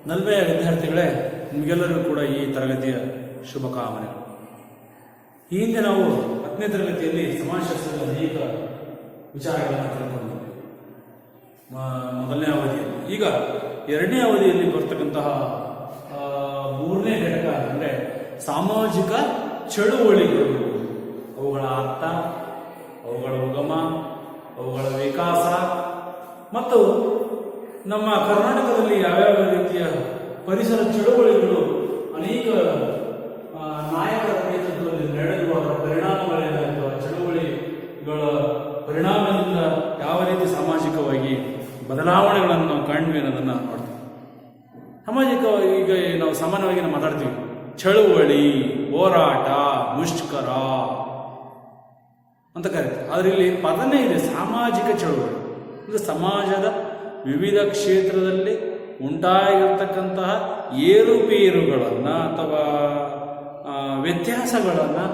ನಲ್ಮೆಯ ವಿದ್ಯಾರ್ಥಿಗಳೇ, ನಿಮಗೆಲ್ಲರಿಗೂ ಕೂಡ ಈ ತರಗತಿಯ ಶುಭಕಾಮನೆಗಳು. ಈ ಹಿಂದೆ ನಾವು 10ನೇ ತರಗತಿಯಲ್ಲಿ ಸಮಾಜಶಾಸ್ತ್ರದ ಅನೇಕ ವಿಚಾರಗಳನ್ನು ತಿಳ್ಕೊಂಡಿದ್ವಿ ಮೊದಲನೇ ಅವಧಿಯಲ್ಲಿ. ಈಗ 2ನೇ ಅವಧಿಯಲ್ಲಿ ಬರ್ತಕ್ಕಂತಹ 3ನೇ ಘಟಕ ಅಂದರೆ ಸಾಮಾಜಿಕ ಚಳುವಳಿಗಳು, ಅವುಗಳ ಅರ್ಥ, ಅವುಗಳ ಉಗಮ, ಅವುಗಳ ವಿಕಾಸ ಮತ್ತು ನಮ್ಮ ಕರ್ನಾಟಕದಲ್ಲಿ ಯಾವ್ಯಾವ ರೀತಿಯ ಪರಿಸರ ಚಳುವಳಿಗಳು ಅನೇಕ ನಾಯಕರ ನೇತೃತ್ವದಲ್ಲಿ ನಡೆಯುವ ಪರಿಣಾಮಗಳೇನಾಯಿತು, ಆ ಚಳುವಳಿಗಳ ಪರಿಣಾಮದಿಂದ ಯಾವ ರೀತಿ ಸಾಮಾಜಿಕವಾಗಿ ಬದಲಾವಣೆಗಳನ್ನು ನಾವು ಕಾಣ್ವಿ ಅನ್ನೋದನ್ನು ನೋಡ್ತೀವಿ. ಸಾಮಾಜಿಕವಾಗಿ ಈಗ ನಾವು ಸಾಮಾನ್ಯವಾಗಿ ನಾವು ಮಾತಾಡ್ತೀವಿ ಚಳುವಳಿ, ಹೋರಾಟ, ಮುಷ್ಕರ ಅಂತ ಕರೀತೀವಿ. ಆದರೆ ಇಲ್ಲಿ ಪದನೇ ಇದೆ ಸಾಮಾಜಿಕ ಚಳುವಳಿ. ಇದು ಸಮಾಜದ ವಿವಿಧ ಕ್ಷೇತ್ರದಲ್ಲಿ ಉಂಟಾಗಿರ್ತಕ್ಕಂತಹ ಏರುಪೇರುಗಳನ್ನು ಅಥವಾ ವ್ಯತ್ಯಾಸಗಳನ್ನು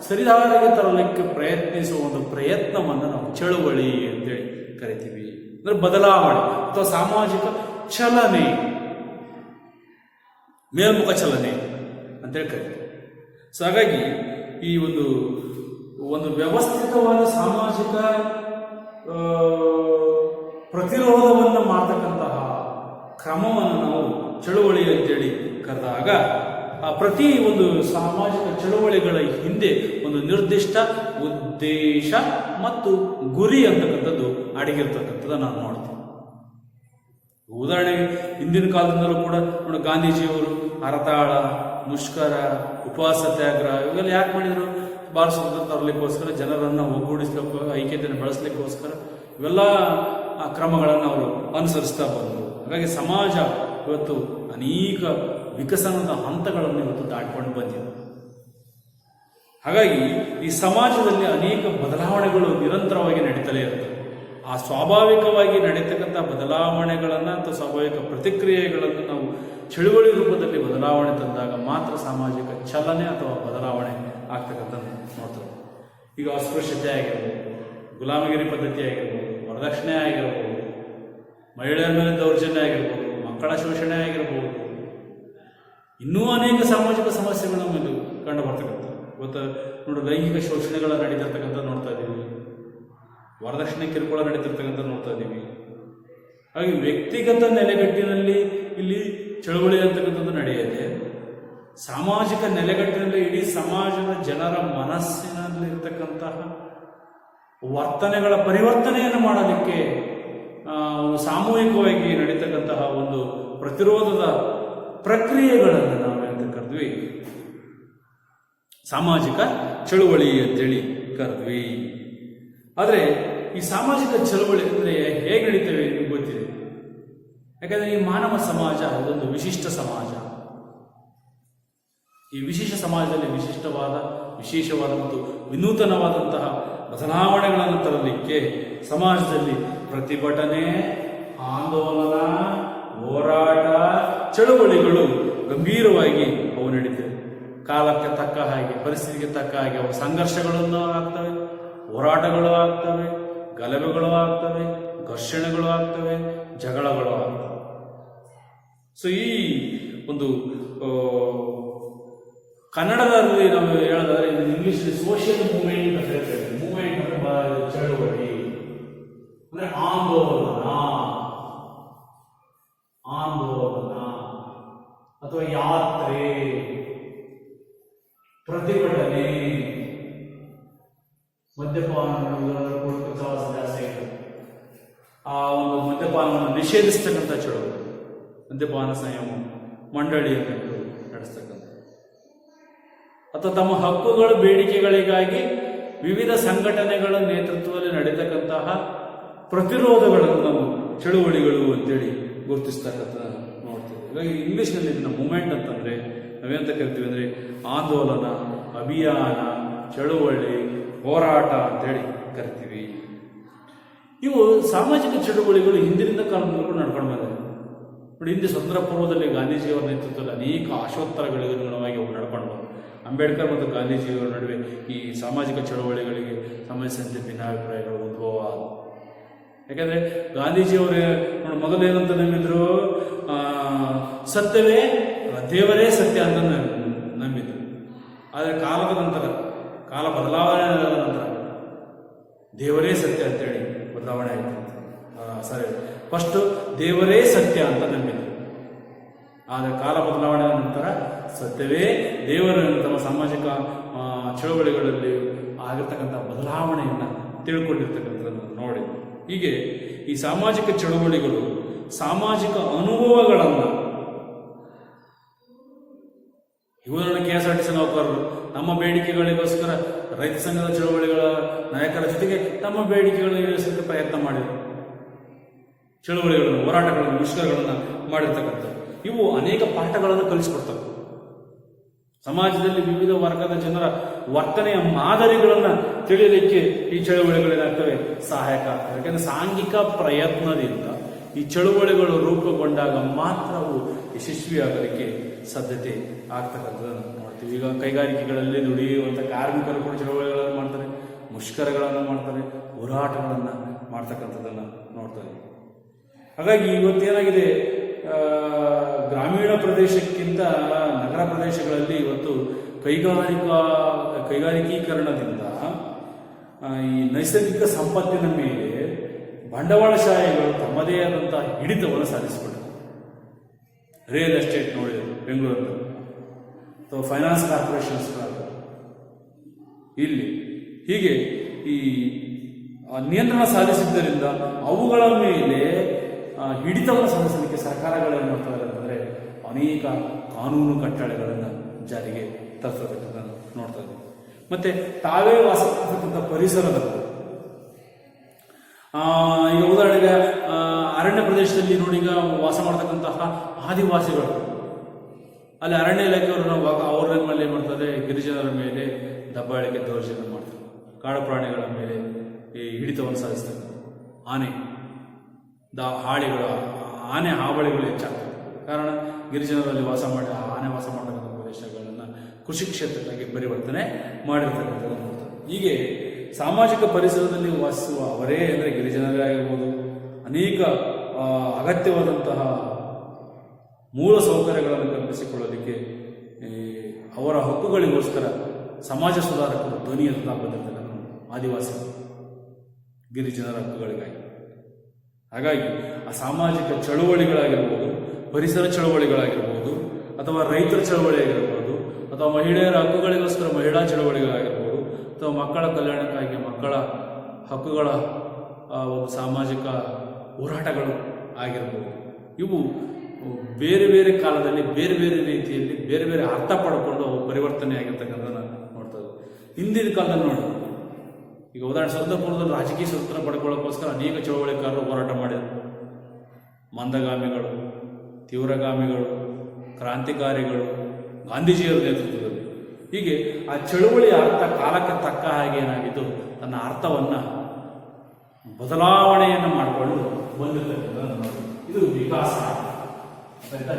ಸರಿದಾರಿಗೆ ತರಲಿಕ್ಕೆ ಪ್ರಯತ್ನಿಸುವ ಒಂದು ಪ್ರಯತ್ನವನ್ನು ನಾವು ಚಳುವಳಿ ಅಂತೇಳಿ ಕರಿತೀವಿ. ಅಂದರೆ ಬದಲಾವಣೆ ಅಥವಾ ಸಾಮಾಜಿಕ ಚಲನೆ, ಮೇಲ್ಮುಖ ಚಲನೆ ಅಂತೇಳಿ ಕರಿತೀವಿ. ಸೊ ಹಾಗಾಗಿ ಈ ಒಂದು ವ್ಯವಸ್ಥಿತವಾದ ಸಾಮಾಜಿಕ ಪ್ರತಿರೋಧವನ್ನು ಮಾಡತಕ್ಕಂತಹ ಕ್ರಮವನ್ನು ನಾವು ಚಳುವಳಿ ಅಂತೇಳಿ ಕರೆದಾಗ, ಆ ಪ್ರತಿ ಒಂದು ಸಾಮಾಜಿಕ ಚಳುವಳಿಗಳ ಹಿಂದೆ ಒಂದು ನಿರ್ದಿಷ್ಟ ಉದ್ದೇಶ ಮತ್ತು ಗುರಿ ಅಂತಕ್ಕಂಥದ್ದು ಅಡಗಿರ್ತಕ್ಕಂಥದ್ದು ನಾವು ನೋಡ್ತೀವಿ. ಉದಾಹರಣೆಗೆ ಹಿಂದಿನ ಕಾಲದಿಂದಲೂ ಕೂಡ ನೋಡಿ, ಗಾಂಧೀಜಿಯವರು ಹರತಾಳ, ಮುಷ್ಕರ, ಉಪವಾಸ ಸತ್ಯಾಗ್ರಹ ಇವೆಲ್ಲ ಯಾಕೆ ಮಾಡಿದರು? ಭಾರತ ಸ್ವಾತಂತ್ರ್ಯ ತರಲಿಕ್ಕೋಸ್ಕರ, ಜನರನ್ನು ಒಗ್ಗೂಡಿಸ್ಲಿಕ್ಕೆ, ಐಕ್ಯತೆಯನ್ನು ಬೆಳೆಸಲಿಕ್ಕೋಸ್ಕರ ಇವೆಲ್ಲ ಕ್ರಮಗಳನ್ನು ಅವರು ಅನುಸರಿಸ್ತಾ ಬಂದರು. ಹಾಗಾಗಿ ಸಮಾಜ ಇವತ್ತು ಅನೇಕ ವಿಕಸನದ ಹಂತಗಳನ್ನು ಇವತ್ತು ದಾಟ್ಕೊಂಡು ಬಂದಿದೆ. ಹಾಗಾಗಿ ಈ ಸಮಾಜದಲ್ಲಿ ಅನೇಕ ಬದಲಾವಣೆಗಳು ನಿರಂತರವಾಗಿ ನಡೀತಲೇ ಇರ್ತವೆ. ಆ ಸ್ವಾಭಾವಿಕವಾಗಿ ನಡೀತಕ್ಕಂಥ ಬದಲಾವಣೆಗಳನ್ನು ಅಥವಾ ಸ್ವಾಭಾವಿಕ ಪ್ರತಿಕ್ರಿಯೆಗಳನ್ನು ನಾವು ಚಳುವಳಿ ರೂಪದಲ್ಲಿ ಬದಲಾವಣೆ ತಂದಾಗ ಮಾತ್ರ ಸಾಮಾಜಿಕ ಚಲನೆ ಅಥವಾ ಬದಲಾವಣೆ ಆಗ್ತಕ್ಕಂಥದ್ದು ನೋಡ್ತದೆ. ಈಗ ಅಸ್ಪೃಶ್ಯತೆ ಆಗಿರ್ಬೋದು, ಗುಲಾಮಗಿರಿ ಪದ್ಧತಿ ಆಗಿರ್ಬೋದು, ವರದಕ್ಷಿಣೆ ಆಗಿರ್ಬೋದು, ಮಹಿಳೆಯರ ಮೇಲೆ ದೌರ್ಜನ್ಯ ಆಗಿರ್ಬೋದು, ಮಕ್ಕಳ ಶೋಷಣೆ ಆಗಿರ್ಬೋದು, ಇನ್ನೂ ಅನೇಕ ಸಾಮಾಜಿಕ ಸಮಸ್ಯೆಗಳು ನಮ್ಮಲ್ಲಿ ಕಂಡು ಬರ್ತಕ್ಕಂಥ. ಇವತ್ತು ನೋಡಿ, ಲೈಂಗಿಕ ಶೋಷಣೆಗಳ ನಡೀತಿರ್ತಕ್ಕಂಥ ನೋಡ್ತಾ ಇದ್ದೀವಿ, ವರದಕ್ಷಿಣೆ ಕಿರುಕುಳ ನಡೀತಿರ್ತಕ್ಕಂಥ ನೋಡ್ತಾ ಇದ್ದೀವಿ. ಹಾಗೆ ವ್ಯಕ್ತಿಗತ ನೆಲೆಗಟ್ಟಿನಲ್ಲಿ ಇಲ್ಲಿ ಚಳುವಳಿ ಅಂತಕ್ಕಂಥದ್ದು ನಡೆಯದೆ, ಸಾಮಾಜಿಕ ನೆಲೆಗಟ್ಟಿನಲ್ಲಿ ಇಡೀ ಸಮಾಜದ ಜನರ ಮನಸ್ಸಿನಲ್ಲಿರ್ತಕ್ಕಂತಹ ವರ್ತನೆಗಳ ಪರಿವರ್ತನೆಯನ್ನು ಮಾಡಲಿಕ್ಕೆ ಸಾಮೂಹಿಕವಾಗಿ ನಡೀತಕ್ಕಂತಹ ಒಂದು ಪ್ರತಿರೋಧದ ಪ್ರಕ್ರಿಯೆಗಳನ್ನು ನಾವು ಅಂತ ಕರೆದ್ವಿ ಸಾಮಾಜಿಕ ಚಳುವಳಿ ಅಂತೇಳಿ ಕರೆದ್ವಿ. ಆದರೆ ಈ ಸಾಮಾಜಿಕ ಚಳುವಳಿ ಅಂದರೆ ಹೇಗೆ ನಡೀತವೆ ನಿಮ್ಗೆ ಗೊತ್ತಿದೆ. ಯಾಕಂದರೆ ಈ ಮಾನವ ಸಮಾಜ ಇದೊಂದು ವಿಶಿಷ್ಟ ಸಮಾಜ. ಈ ವಿಶೇಷ ಸಮಾಜದಲ್ಲಿ ವಿಶೇಷವಾದ ಮತ್ತು ವಿನೂತನವಾದಂತಹ ಬದಲಾವಣೆಗಳನ್ನು ತರಲಿಕ್ಕೆ ಸಮಾಜದಲ್ಲಿ ಪ್ರತಿಭಟನೆ, ಆಂದೋಲನ, ಹೋರಾಟ, ಚಳುವಳಿಗಳು ಗಂಭೀರವಾಗಿ ಅವು ನಡೀತವೆ. ಕಾಲಕ್ಕೆ ತಕ್ಕ ಹಾಗೆ, ಪರಿಸ್ಥಿತಿಗೆ ತಕ್ಕ ಹಾಗೆ ಅವು ಸಂಘರ್ಷಗಳನ್ನು ಆಗ್ತವೆ, ಹೋರಾಟಗಳು ಆಗ್ತವೆ, ಗಲಭೆಗಳು ಆಗ್ತವೆ, ಘರ್ಷಣೆಗಳು ಆಗ್ತವೆ, ಜಗಳಗಳು ಆಗ್ತವೆ. ಸೊ ಈ ಒಂದು ಕನ್ನಡದಲ್ಲಿ ನಾವು ಹೇಳೋದಾದ್ರೆ ಇಂಗ್ಲಿಷ್ ಸೋಷಿಯಲ್ ಮೂವ್ಮೆಂಟ್ ಅಂತ ಹೇಳ್ತೇವೆ. ಮೂವ್ಮೆಂಟ್ ಅಂದ್ರೆ ಚಳುವಳಿ ಅಂದ್ರೆ ಆಂದೋಲನ ಅಥವಾ ಯಾತ್ರೆ, ಪ್ರತಿಭಟನೆ, ಮದ್ಯಪಾನ ಜಾಸ್ತಿ ಆ ಒಂದು ಮದ್ಯಪಾನವನ್ನು ನಿಷೇಧಿಸ್ತಕ್ಕಂಥ ಚಳುವಳಿ, ಮದ್ಯಪಾನ ಸಂಯಮ ಮಂಡಳಿಯನ್ನು ನಡೆಸ್ತಕ್ಕಂಥ, ಅಥವಾ ತಮ್ಮ ಹಕ್ಕುಗಳ ಬೇಡಿಕೆಗಳಿಗಾಗಿ ವಿವಿಧ ಸಂಘಟನೆಗಳ ನೇತೃತ್ವದಲ್ಲಿ ನಡೀತಕ್ಕಂತಹ ಪ್ರತಿರೋಧಗಳನ್ನು ನಾವು ಚಳುವಳಿಗಳು ಅಂತೇಳಿ ಗುರುತಿಸ್ತಕ್ಕಂಥ ನೋಡ್ತೀವಿ. ಹಾಗಾಗಿ ಇಂಗ್ಲೀಷ್ನಲ್ಲಿ ಇದನ್ನ ಮೂಮೆಂಟ್ ಅಂತಂದರೆ ನಾವೇಂತ ಕರಿತೀವಿ ಅಂದರೆ ಆಂದೋಲನ, ಅಭಿಯಾನ, ಚಳುವಳಿ, ಹೋರಾಟ ಅಂತೇಳಿ ಕರಿತೀವಿ. ಇವು ಸಾಮಾಜಿಕ ಚಳುವಳಿಗಳು ಹಿಂದಿನಿಂದ ಕಾಲದವರೆಗೂ ನಡ್ಕೊಂಡು ಬಂದಿವೆ. ನೋಡಿ, ಹಿಂದೆ ಸ್ವತಂತ್ರ ಪೂರ್ವದಲ್ಲಿ ಗಾಂಧೀಜಿಯವರ ನೇತೃತ್ವದಲ್ಲಿ ಅನೇಕ ಆಶೋತ್ತರಗಳಿಗೆ ಅನುಗುಣವಾಗಿ ಅವು ನಡ್ಕೊಂಡು ಬಂದವು. ಅಂಬೇಡ್ಕರ್ ಮತ್ತು ಗಾಂಧೀಜಿಯವರ ನಡುವೆ ಈ ಸಾಮಾಜಿಕ ಚಳುವಳಿಗಳಿಗೆ ಸಂಬಂಧಿಸಿದಂತೆ ಭಿನ್ನಾಭಿಪ್ರಾಯಗಳು ಉದ್ಭವ. ಯಾಕಂದ್ರೆ ಗಾಂಧೀಜಿಯವರು ಮೊದಲು ಏನಂತ ನಂಬಿದ್ರು, ಸತ್ಯವೇ ದೇವರೇ ಸತ್ಯ ಅಂತ ನಂಬಿದ್ರು. ಆದರೆ ಕಾಲದ ನಂತರ, ಕಾಲ ಬದಲಾವಣೆ ನಂತರ ದೇವರೇ ಸತ್ಯ ಅಂತೇಳಿ ಬದಲಾವಣೆ ಆಯಿತು. ಸರಿ, ಫಸ್ಟ್ ದೇವರೇ ಸತ್ಯ ಅಂತ ನಂಬಿದ್ರು. ಆದರೆ ಕಾಲ ಬದಲಾವಣೆ ನಂತರ ಸತ್ಯವೇ ದೇವರು ತಮ್ಮ ಸಾಮಾಜಿಕ ಚಳವಳಿಗಳಲ್ಲಿ ಆಗಿರ್ತಕ್ಕಂಥ ಬದಲಾವಣೆಯನ್ನು ತಿಳ್ಕೊಂಡಿರ್ತಕ್ಕಂಥದ್ದನ್ನು ನೋಡಿ. ಹೀಗೆ ಈ ಸಾಮಾಜಿಕ ಚಳವಳಿಗಳು ಸಾಮಾಜಿಕ ಅನುಭವಗಳನ್ನು, ಉದಾಹರಣೆ KSRTC ನೌಕರರು ತಮ್ಮ ಬೇಡಿಕೆಗಳಿಗೋಸ್ಕರ ರೈತ ಸಂಘದ ಚಳವಳಿಗಳ ನಾಯಕರ ಜೊತೆಗೆ ತಮ್ಮ ಬೇಡಿಕೆಗಳನ್ನು ಈಡೇರಿಸಲಿಕ್ಕೆ ಪ್ರಯತ್ನ ಮಾಡಿದರು. ಚಳವಳಿಗಳನ್ನು, ಹೋರಾಟಗಳನ್ನು, ಮುಷ್ಕರಗಳನ್ನು ಮಾಡಿರ್ತಕ್ಕಂಥ ಇವು ಅನೇಕ ಪಾಠಗಳನ್ನು ಕಲಿಸಿಕೊಡ್ತವೆ. ಸಮಾಜದಲ್ಲಿ ವಿವಿಧ ವರ್ಗದ ಜನರ ವರ್ತನೆಯ ಮಾದರಿಗಳನ್ನು ತಿಳಿಯಲಿಕ್ಕೆ ಈ ಚಳವಳಿಗಳೇನಾಗ್ತವೆ ಸಹಾಯಕ ಆಗ್ತವೆ. ಯಾಕಂದರೆ ಸಾಂಘಿಕ ಪ್ರಯತ್ನದಿಂದ ಈ ಚಳುವಳಿಗಳು ರೂಪುಗೊಂಡಾಗ ಮಾತ್ರ ಅವು ಯಶಸ್ವಿಯಾಗಲಿಕ್ಕೆ ಸಾಧ್ಯತೆ ಆಗ್ತಕ್ಕಂಥದ್ದನ್ನು ನೋಡ್ತೀವಿ. ಈಗ ಕೈಗಾರಿಕೆಗಳಲ್ಲಿ ದುಡಿಯುವಂಥ ಕಾರ್ಮಿಕರು ಕೂಡ ಚಳವಳಿಗಳನ್ನು ಮಾಡ್ತಾರೆ, ಮುಷ್ಕರಗಳನ್ನು ಮಾಡ್ತಾರೆ, ಹೋರಾಟಗಳನ್ನು ಮಾಡ್ತಕ್ಕಂಥದ್ದನ್ನು ನೋಡ್ತಾರೆ. ಹಾಗಾಗಿ ಇವತ್ತೇನಾಗಿದೆ, ಗ್ರಾಮೀಣ ಪ್ರದೇಶಕ್ಕಿಂತ ನಗರ ಪ್ರದೇಶಗಳಲ್ಲಿ ಇವತ್ತು ಕೈಗಾರಿಕೀಕರಣದಿಂದ ಈ ನೈಸರ್ಗಿಕ ಸಂಪತ್ತಿನ ಮೇಲೆ ಬಂಡವಾಳಶಾಹಿಗಳು ತಮ್ಮದೇ ಆದಂತಹ ಹಿಡಿತವನ್ನು ಸಾಧಿಸಿಕೊಂಡರು. ರಿಯಲ್ ಎಸ್ಟೇಟ್ ನೋಡಿದರು ಬೆಂಗಳೂರಲ್ಲಿ, ಅಥವಾ ಫೈನಾನ್ಸ್ ಕಾರ್ಪೊರೇಷನ್ಸ್ಗಳಾಗ ಇಲ್ಲಿ, ಹೀಗೆ ಈ ನಿಯಂತ್ರಣ ಸಾಧಿಸಿದ್ದರಿಂದ ಅವುಗಳ ಮೇಲೆ ಹಿಡಿತವನ್ನು ಸಾಧಿಸಲಿಕ್ಕೆ ಸರ್ಕಾರಗಳೇನು ಮಾಡ್ತಾರೆ ಅಂತಂದರೆ ಅನೇಕ ಕಾನೂನು ಕಟ್ಟಳೆಗಳನ್ನು ಜಾರಿಗೆ ತರಿಸತಕ್ಕಂಥದ್ದನ್ನು ನೋಡ್ತಾ ಇದ್ದೀವಿ. ಮತ್ತು ತಾವೇ ವಾಸ ಮಾಡ್ತಕ್ಕಂಥ ಪರಿಸರದಲ್ಲಿ, ಈಗ ಉದಾಹರಣೆಗೆ ಅರಣ್ಯ ಪ್ರದೇಶದಲ್ಲಿ ನೋಡಿ, ಈಗ ವಾಸ ಮಾಡ್ತಕ್ಕಂತಹ ಆದಿವಾಸಿಗಳು, ಅಲ್ಲಿ ಅರಣ್ಯ ಇಲಾಖೆಯವರು ನಾವು ಅವ್ರ ಮೇಲೆ ಏನು ಮಾಡ್ತಾರೆ, ಗಿರಿಜನರ ಮೇಲೆ ದಬ್ಬಾಳಿಕೆ ದೌರ್ಜನ್ಯ ಮಾಡ್ತಾರೆ, ಕಾಡು ಪ್ರಾಣಿಗಳ ಮೇಲೆ ಈ ಹಿಡಿತವನ್ನು ಸಾಧಿಸ್ತಾರೆ. ಆನೆ ಹಾವಳಿಗಳು ಹೆಚ್ಚಾಗ್ತವೆ. ಕಾರಣ ಗಿರಿಜನರಲ್ಲಿ ವಾಸ ಮಾಡಿ ಆನೆ ವಾಸ ಮಾಡತಕ್ಕಂಥ ಪ್ರದೇಶಗಳನ್ನು ಕೃಷಿ ಕ್ಷೇತ್ರಕ್ಕೆ ಪರಿವರ್ತನೆ ಮಾಡಿರ್ತಕ್ಕಂಥದ್ದು ನೋಡ್ತಾರೆ. ಹೀಗೆ ಸಾಮಾಜಿಕ ಪರಿಸರದಲ್ಲಿ ವಾಸಿಸುವ ಅವರೇ ಅಂದರೆ ಗಿರಿಜನರೇ ಆಗಿರ್ಬೋದು, ಅನೇಕ ಅಗತ್ಯವಾದಂತಹ ಮೂಲ ಸೌಕರ್ಯಗಳನ್ನು ಕಲ್ಪಿಸಿಕೊಳ್ಳಲಿಕ್ಕೆ ಅವರ ಹಕ್ಕುಗಳಿಗೋಸ್ಕರ ಸಮಾಜ ಸುಧಾರಕರು ಧ್ವನಿಯನ್ನು ಬಂದಿರ್ತಕ್ಕಂಥ ಆದಿವಾಸಿ ಗಿರಿಜನರ ಹಕ್ಕುಗಳಿಗಾಗಿ. ಹಾಗಾಗಿ ಆ ಸಾಮಾಜಿಕ ಚಳುವಳಿಗಳಾಗಿರ್ಬೋದು, ಪರಿಸರ ಚಳುವಳಿಗಳಾಗಿರ್ಬೋದು, ಅಥವಾ ರೈತರ ಚಳುವಳಿ ಆಗಿರ್ಬೋದು, ಅಥವಾ ಮಹಿಳೆಯರ ಹಕ್ಕುಗಳಿಗೋಸ್ಕರ ಮಹಿಳಾ ಚಳುವಳಿಗಳಾಗಿರ್ಬೋದು, ಅಥವಾ ಮಕ್ಕಳ ಕಲ್ಯಾಣಕ್ಕಾಗಿ ಮಕ್ಕಳ ಹಕ್ಕುಗಳ ಒಂದು ಸಾಮಾಜಿಕ ಹೋರಾಟಗಳು ಆಗಿರ್ಬೋದು, ಇವು ಬೇರೆ ಬೇರೆ ಕಾಲದಲ್ಲಿ ಬೇರೆ ಬೇರೆ ರೀತಿಯಲ್ಲಿ ಬೇರೆ ಬೇರೆ ಅರ್ಥ ಪಡ್ಕೊಂಡು ಅವು ಪರಿವರ್ತನೆ ಆಗಿರ್ತಕ್ಕಂಥದ್ದನ್ನು ನೋಡ್ತದೆ. ಹಿಂದಿನ ಕಾಲದಲ್ಲಿ ನೋಡಿ, ಈಗ ಉದಾಹರಣೆ ಸ್ವತಂತ್ರಪೂರ್ವದಲ್ಲಿ ರಾಜಕೀಯ ಸ್ವತಂತ್ರ ಪಡ್ಕೊಳ್ಳೋಕ್ಕೋಸ್ಕರ ಅನೇಕ ಚಳವಳಿಕಾರರು ಹೋರಾಟ ಮಾಡಿದರು. ಮಂದಗಾಮಿಗಳು, ತೀವ್ರಗಾಮಿಗಳು, ಕ್ರಾಂತಿಕಾರಿಗಳು, ಗಾಂಧೀಜಿಯವರ ನೇತೃತ್ವದಲ್ಲಿ. ಹೀಗೆ ಆ ಚಳುವಳಿಯ ಅರ್ಥ ಕಾಲಕ್ಕೆ ತಕ್ಕ ಹಾಗೆ ಏನಾಗಿದ್ದು ತನ್ನ ಅರ್ಥವನ್ನು ಬದಲಾವಣೆಯನ್ನು ಮಾಡಿಕೊಂಡು ಬಂದಿರ್ತಕ್ಕಂಥದ್ದು ನೋಡಿ. ಇದು ವಿಕಾಸ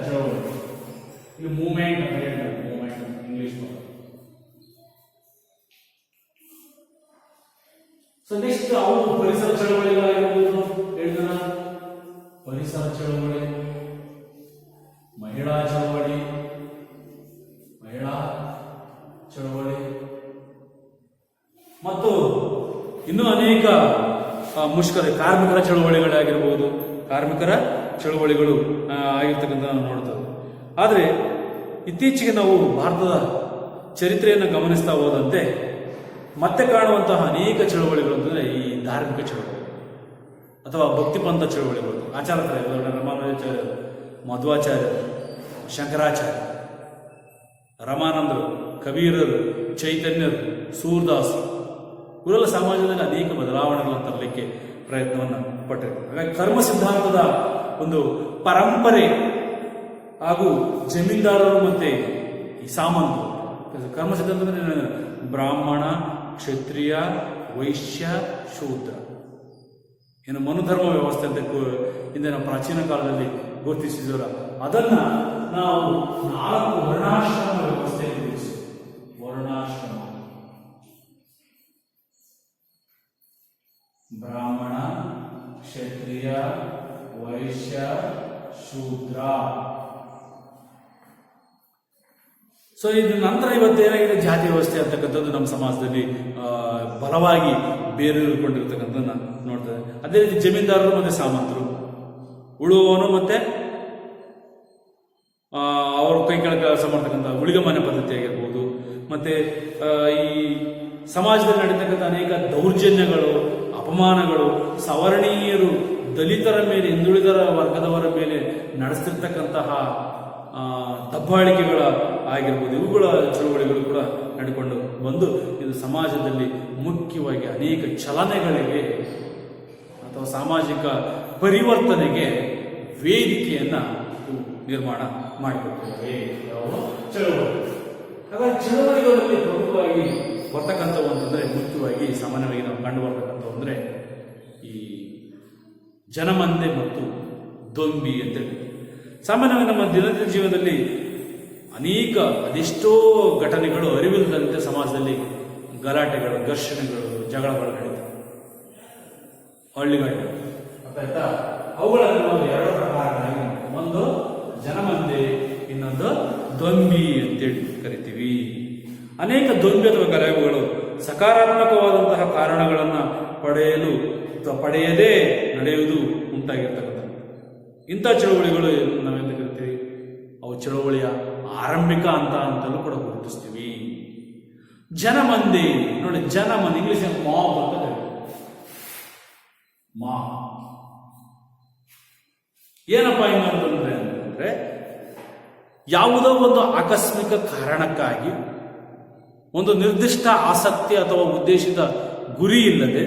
ಚಳವಳಿ, ಇದು ಮೂವ್ಮೆಂಟ್ ಅಂತ ಹೇಳ್ತಾರೆ, ಮೂವ್ಮೆಂಟ್ ಇಂಗ್ಲಿಷ್. ಸೊ ನೆಕ್ಸ್ಟ್ ಅವು ಪರಿಸರ ಚಳವಳಿಗಳಾಗಿರ್ಬೋದು, ಹೇಳಿದ ಪರಿಸರ ಚಳವಳಿ, ಮಹಿಳಾ ಚಳವಳಿ ಮತ್ತು ಇನ್ನೂ ಅನೇಕ ಮುಷ್ಕರ ಕಾರ್ಮಿಕರ ಚಳವಳಿಗಳಾಗಿರ್ಬೋದು, ಕಾರ್ಮಿಕರ ಚಳವಳಿಗಳು ಆಗಿರ್ತಕ್ಕಂಥ ನಾವು ನೋಡ್ತೇವೆ. ಆದರೆ ಇತ್ತೀಚೆಗೆ ನಾವು ಭಾರತದ ಚರಿತ್ರೆಯನ್ನು ಗಮನಿಸ್ತಾ ಹೋದಂತೆ ಮತ್ತೆ ಕಾಣುವಂತಹ ಅನೇಕ ಚಳವಳಿಗಳು ಅಂತಂದರೆ ಈ ಧಾರ್ಮಿಕ ಚಳವಳಿ ಅಥವಾ ಭಕ್ತಿಪಂಥ ಚಳವಳಿಗಳು. ಆಚಾರ್ಯರ ರಾಮಾನುಜಾಚಾರ್ಯ, ಮಧ್ವಾಚಾರ್ಯ, ಶಂಕರಾಚಾರ್ಯ, ರಮಾನಂದರು, ಕಬೀರರು, ಚೈತನ್ಯರು, ಸೂರ್ದಾಸ್ ಇವರೆಲ್ಲ ಸಮಾಜದಲ್ಲಿ ಅನೇಕ ಬದಲಾವಣೆಗಳನ್ನು ತರಲಿಕ್ಕೆ ಪ್ರಯತ್ನವನ್ನು ಪಟ್ಟರು. ಹಾಗಾಗಿ ಕರ್ಮ ಸಿದ್ಧಾಂತದ ಒಂದು ಪರಂಪರೆ ಹಾಗೂ ಜಮೀನ್ದಾರರು ಮತ್ತು ಈ ಸಾಮಂತರು, ಕರ್ಮ ಸಿದ್ಧಾಂತ ಅಂದರೆ ಬ್ರಾಹ್ಮಣ, ಕ್ಷತ್ರಿಯ, ವೈಶ್ಯ, ಶೂದ್ರ, ಏನು ಮನುಧರ್ಮ ವ್ಯವಸ್ಥೆ ಅಂತ ಹಿಂದಿನ ಪ್ರಾಚೀನ ಕಾಲದಲ್ಲಿ ಗುರುತಿಸಿದವರ ಅದನ್ನು ನಾವು 4 ವರ್ಣಾಶ್ರಮ ವ್ಯವಸ್ಥೆಯಲ್ಲಿ ಗುರುತಿಸಿ. ವರ್ಣಾಶ್ರಮ, ಬ್ರಾಹ್ಮಣ, ಕ್ಷತ್ರಿಯ, ವೈಶ್ಯ, ಶೂದ್ರ. ಸೊ ಇದ್ರ ನಂತರ ಇವತ್ತೇನಾಗಿದೆ, ಜಾತಿ ವ್ಯವಸ್ಥೆ ಅಂತಕ್ಕಂಥದ್ದು ನಮ್ಮ ಸಮಾಜದಲ್ಲಿ ಬಲವಾಗಿ ಬೇರೂರಿಕೊಂಡಿರ್ತಕ್ಕಂಥದ್ದನ್ನ ನೋಡ್ತಾರೆ. ಅದೇ ರೀತಿ ಜಮೀನ್ದಾರರು ಮತ್ತೆ ಸಾಮಂತರು, ಉಳುವವನು ಮತ್ತೆ ಅವರು ಕೈ ಕೆಳಗೆ ಕೆಲಸ ಮಾಡ್ತಕ್ಕಂಥ ಉಳಿಗಮನೆ ಪದ್ಧತಿ ಆಗಿರ್ಬೋದು, ಮತ್ತೆ ಈ ಸಮಾಜದಲ್ಲಿ ನಡೀತಕ್ಕಂಥ ಅನೇಕ ದೌರ್ಜನ್ಯಗಳು, ಅಪಮಾನಗಳು, ಸವರ್ಣೀಯರು ದಲಿತರ ಮೇಲೆ, ಹಿಂದುಳಿದ ವರ್ಗದವರ ಮೇಲೆ ನಡೆಸ್ತಿರ್ತಕ್ಕಂತಹ ದಬ್ಬಾಳಿಕೆಗಳ ಆಗಿರ್ಬೋದು, ಇವುಗಳ ಚಳುವಳಿಗಳು ಕೂಡ ನಡ್ಕೊಂಡು ಬಂದು ಇದು ಸಮಾಜದಲ್ಲಿ ಮುಖ್ಯವಾಗಿ ಅನೇಕ ಚಲನೆಗಳಿಗೆ ಅಥವಾ ಸಾಮಾಜಿಕ ಪರಿವರ್ತನೆಗೆ ವೇದಿಕೆಯನ್ನ ನಿರ್ಮಾಣ ಮಾಡಿಕೊಡ್ತೇವೆ. ಚಳುವಳಿ. ಹಾಗಾಗಿ ಚಳುವಳಿಗಳಲ್ಲಿ ಪ್ರಮುಖವಾಗಿ ಬರ್ತಕ್ಕಂಥವು ಅಂತಂದ್ರೆ, ಮುಖ್ಯವಾಗಿ ಸಾಮಾನ್ಯವಾಗಿ ನಾವು ಕಂಡು ಬರ್ತಕ್ಕಂಥವು ಅಂದ್ರೆ ಈ ಜನಮಂದೆ ಮತ್ತು ದೊಂಬಿ ಅಂತೇಳಿ. ಸಾಮಾನ್ಯವಾಗಿ ನಮ್ಮ ದಿನನಿತ್ಯ ಜೀವನದಲ್ಲಿ ಅದೆಷ್ಟೋ ಘಟನೆಗಳು ಅರಿವಿಲ್ಲದಂತೆ ಸಮಾಜದಲ್ಲಿ ಗಲಾಟೆಗಳು, ಘರ್ಷಣೆಗಳು, ಜಗಳಗಳು ನಡೀತವೆ. ಹಳ್ಳಿಗಳು ಆಯ್ತಾ? ಅವುಗಳನ್ನು ನಾವು ಎರಡು ಪ್ರಕಾರಗಳಾಗಿ, ಒಂದು ಜನಮಂದೆ, ಇನ್ನೊಂದು ದೊಂಬಿ ಅಂತೇಳಿ ಕರಿತೀವಿ. ಅನೇಕ ದೊಂಬಿ ಅಥವಾ ಗಲಭೆಗಳು ಸಕಾರಾತ್ಮಕವಾದಂತಹ ಕಾರಣಗಳನ್ನು ಪಡೆಯದೇ ನಡೆಯುವುದು ಉಂಟಾಗಿರ್ತಕ್ಕಂಥ ಇಂಥ ಚಳುವಳಿಗಳು ನಾವೆಂತ ಕರಿತೀವಿ, ಅವು ಚಳುವಳಿಯ ಆರಂಭಿಕ ಅಂತಲೂ ಕೂಡ ಗುರುತಿಸ್ತೀವಿ. ಜನಮಂದಿ ನೋಡಿ, ಜನಮಂದಿ ಇಂಗ್ಲಿಷ್ ಮಾಬ್ ಅಂತ ಕರೀತೀವಿ. ಏನಪ್ಪ ಹಿಂಗಂತಂದ್ರೆ ಯಾವುದೋ ಒಂದು ಆಕಸ್ಮಿಕ ಕಾರಣಕ್ಕಾಗಿ ಒಂದು ನಿರ್ದಿಷ್ಟ ಆಸಕ್ತಿ ಅಥವಾ ಉದ್ದೇಶಿತ ಗುರಿ ಇಲ್ಲದೆ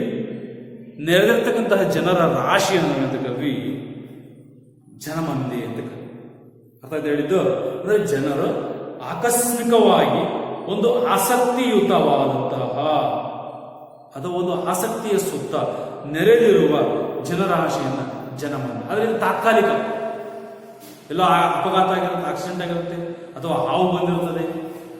ನೆರೆದಿರ್ತಕ್ಕಂತಹ ಜನರ ರಾಶಿಯನ್ನು ಅಂತ ಕರೀವಿ ಜನಮಂದಿ ಅಂತ ಕರೀವಿ. ಅರ್ಥ ಹೇಳಿದ್ದು ಅಂದ್ರೆ ಜನರು ಆಕಸ್ಮಿಕವಾಗಿ ಒಂದು ಆಸಕ್ತಿಯುತವಾದಂತಹ ಅಥವಾ ಒಂದು ಆಸಕ್ತಿಯ ಸುತ್ತ ನೆರೆದಿರುವ ಜನರಾಶಿಯನ್ನ ಜನಮಂದಿ. ಅದರಿಂದ ತಾತ್ಕಾಲಿಕ ಎಲ್ಲ ಅಪಘಾತ ಆಗಿರುತ್ತೆ, ಆಕ್ಸಿಡೆಂಟ್ ಆಗಿರುತ್ತೆ, ಅಥವಾ ಹಾವು ಬಂದಿರ್ತದೆ,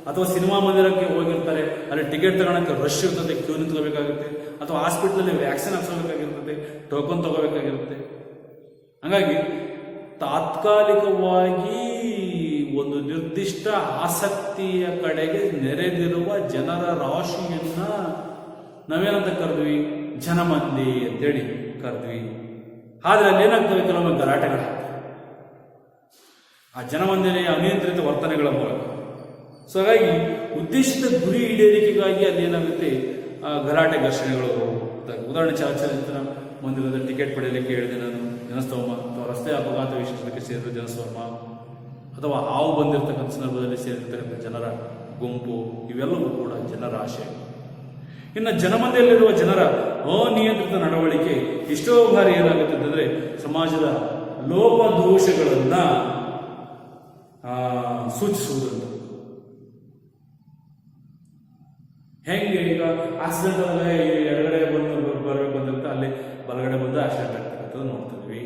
ಅಥವಾ ಸಿನಿಮಾ ಮಂದಿರಕ್ಕೆ ಹೋಗಿರ್ತಾರೆ, ಅಲ್ಲಿ ಟಿಕೆಟ್ ತಗೊಳಕ್ಕೆ ರಶ್ ಇರ್ತದೆ, ಕ್ಯೂ ನಿಂತ್ಕೋಬೇಕಾಗುತ್ತೆ, ಅಥವಾ ಹಾಸ್ಪಿಟಲ್ ವ್ಯಾಕ್ಸಿನ್ ಹಾಕ್ಸ್ಕೋಬೇಕಾಗಿರ್ತದೆ, ಟೋಕನ್ ತಗೋಬೇಕಾಗಿರುತ್ತೆ. ಹಾಗಾಗಿ ತಾತ್ಕಾಲಿಕವಾಗಿ ಒಂದು ನಿರ್ದಿಷ್ಟ ಆಸಕ್ತಿಯ ಕಡೆಗೆ ನೆರೆದಿರುವ ಜನರ ರಾಶಿಯನ್ನ ನಾವೇನಂತ ಕರೆದ್ವಿ, ಜನಮಂದಿ ಅಂತೇಳಿ ಕರೆದ್ವಿ. ಆದ್ರೆ ಅಲ್ಲಿ ಏನಾಗ್ತವೆ, ಕೆಲವೊಮ್ಮೆ ಗಲಾಟೆಗಳಾಗ್ತವೆ ಆ ಜನಮಂದಿರ ಅನಿಯಂತ್ರಿತ ವರ್ತನೆಗಳ ಮೂಲಕ. ಸೊ ಹಾಗಾಗಿ ಉದ್ದೇಶಿತ ಗುರಿ ಈಡೇರಿಕೆಗಾಗಿ ಅಲ್ಲಿ ಏನಾಗುತ್ತೆ, ಗಲಾಟೆ ಘರ್ಷಣೆಗಳು. ಉದಾಹರಣೆ, ಚಲನಚಿತ್ರ ಮಂದಿರದ ಟಿಕೆಟ್ ಪಡೆಯಲಿಕ್ಕೆ ಹೇಳಿದೆ ನಾನು, ಜನಸ್ತೋಮ, ಅಥವಾ ರಸ್ತೆ ಅಪಘಾತ ವೀಕ್ಷಿಸಲಿಕ್ಕೆ ಸೇರಿದ ಜನಸ್ತೋಮ, ಅಥವಾ ಹಾವು ಬಂದಿರತಕ್ಕಂಥ ಸಂದರ್ಭದಲ್ಲಿ ಸೇರಿರ್ತಕ್ಕಂಥ ಜನರ ಗುಂಪು, ಇವೆಲ್ಲವೂ ಕೂಡ ಜನರ ಆಶಯ. ಇನ್ನು ಜನಮಂದಿರಲ್ಲಿರುವ ಜನರ ಅನಿಯಂತ್ರಿತ ನಡವಳಿಕೆ ಎಷ್ಟೋ ಬಾರಿ ಏನಾಗುತ್ತೆ ಅಂತಂದ್ರೆ ಸಮಾಜದ ಲೋಪದೋಷಗಳನ್ನ ಸೂಚಿಸುವುದಂತ. ಹೆಂಗೆ, ಈಗ ಆಕ್ಸಿಡೆಂಟ್ ಆದಾಗ ಎಡಗಡೆ ಬರಬೇಕು ಅಂತ ಅಲ್ಲಿ ಬಲಗಡೆ ಬಂದು ಆಕ್ಸಿಡೆಂಟ್ ಆಗ್ತಕ್ಕಂಥದ್ದು ನೋಡ್ತಿದ್ವಿ.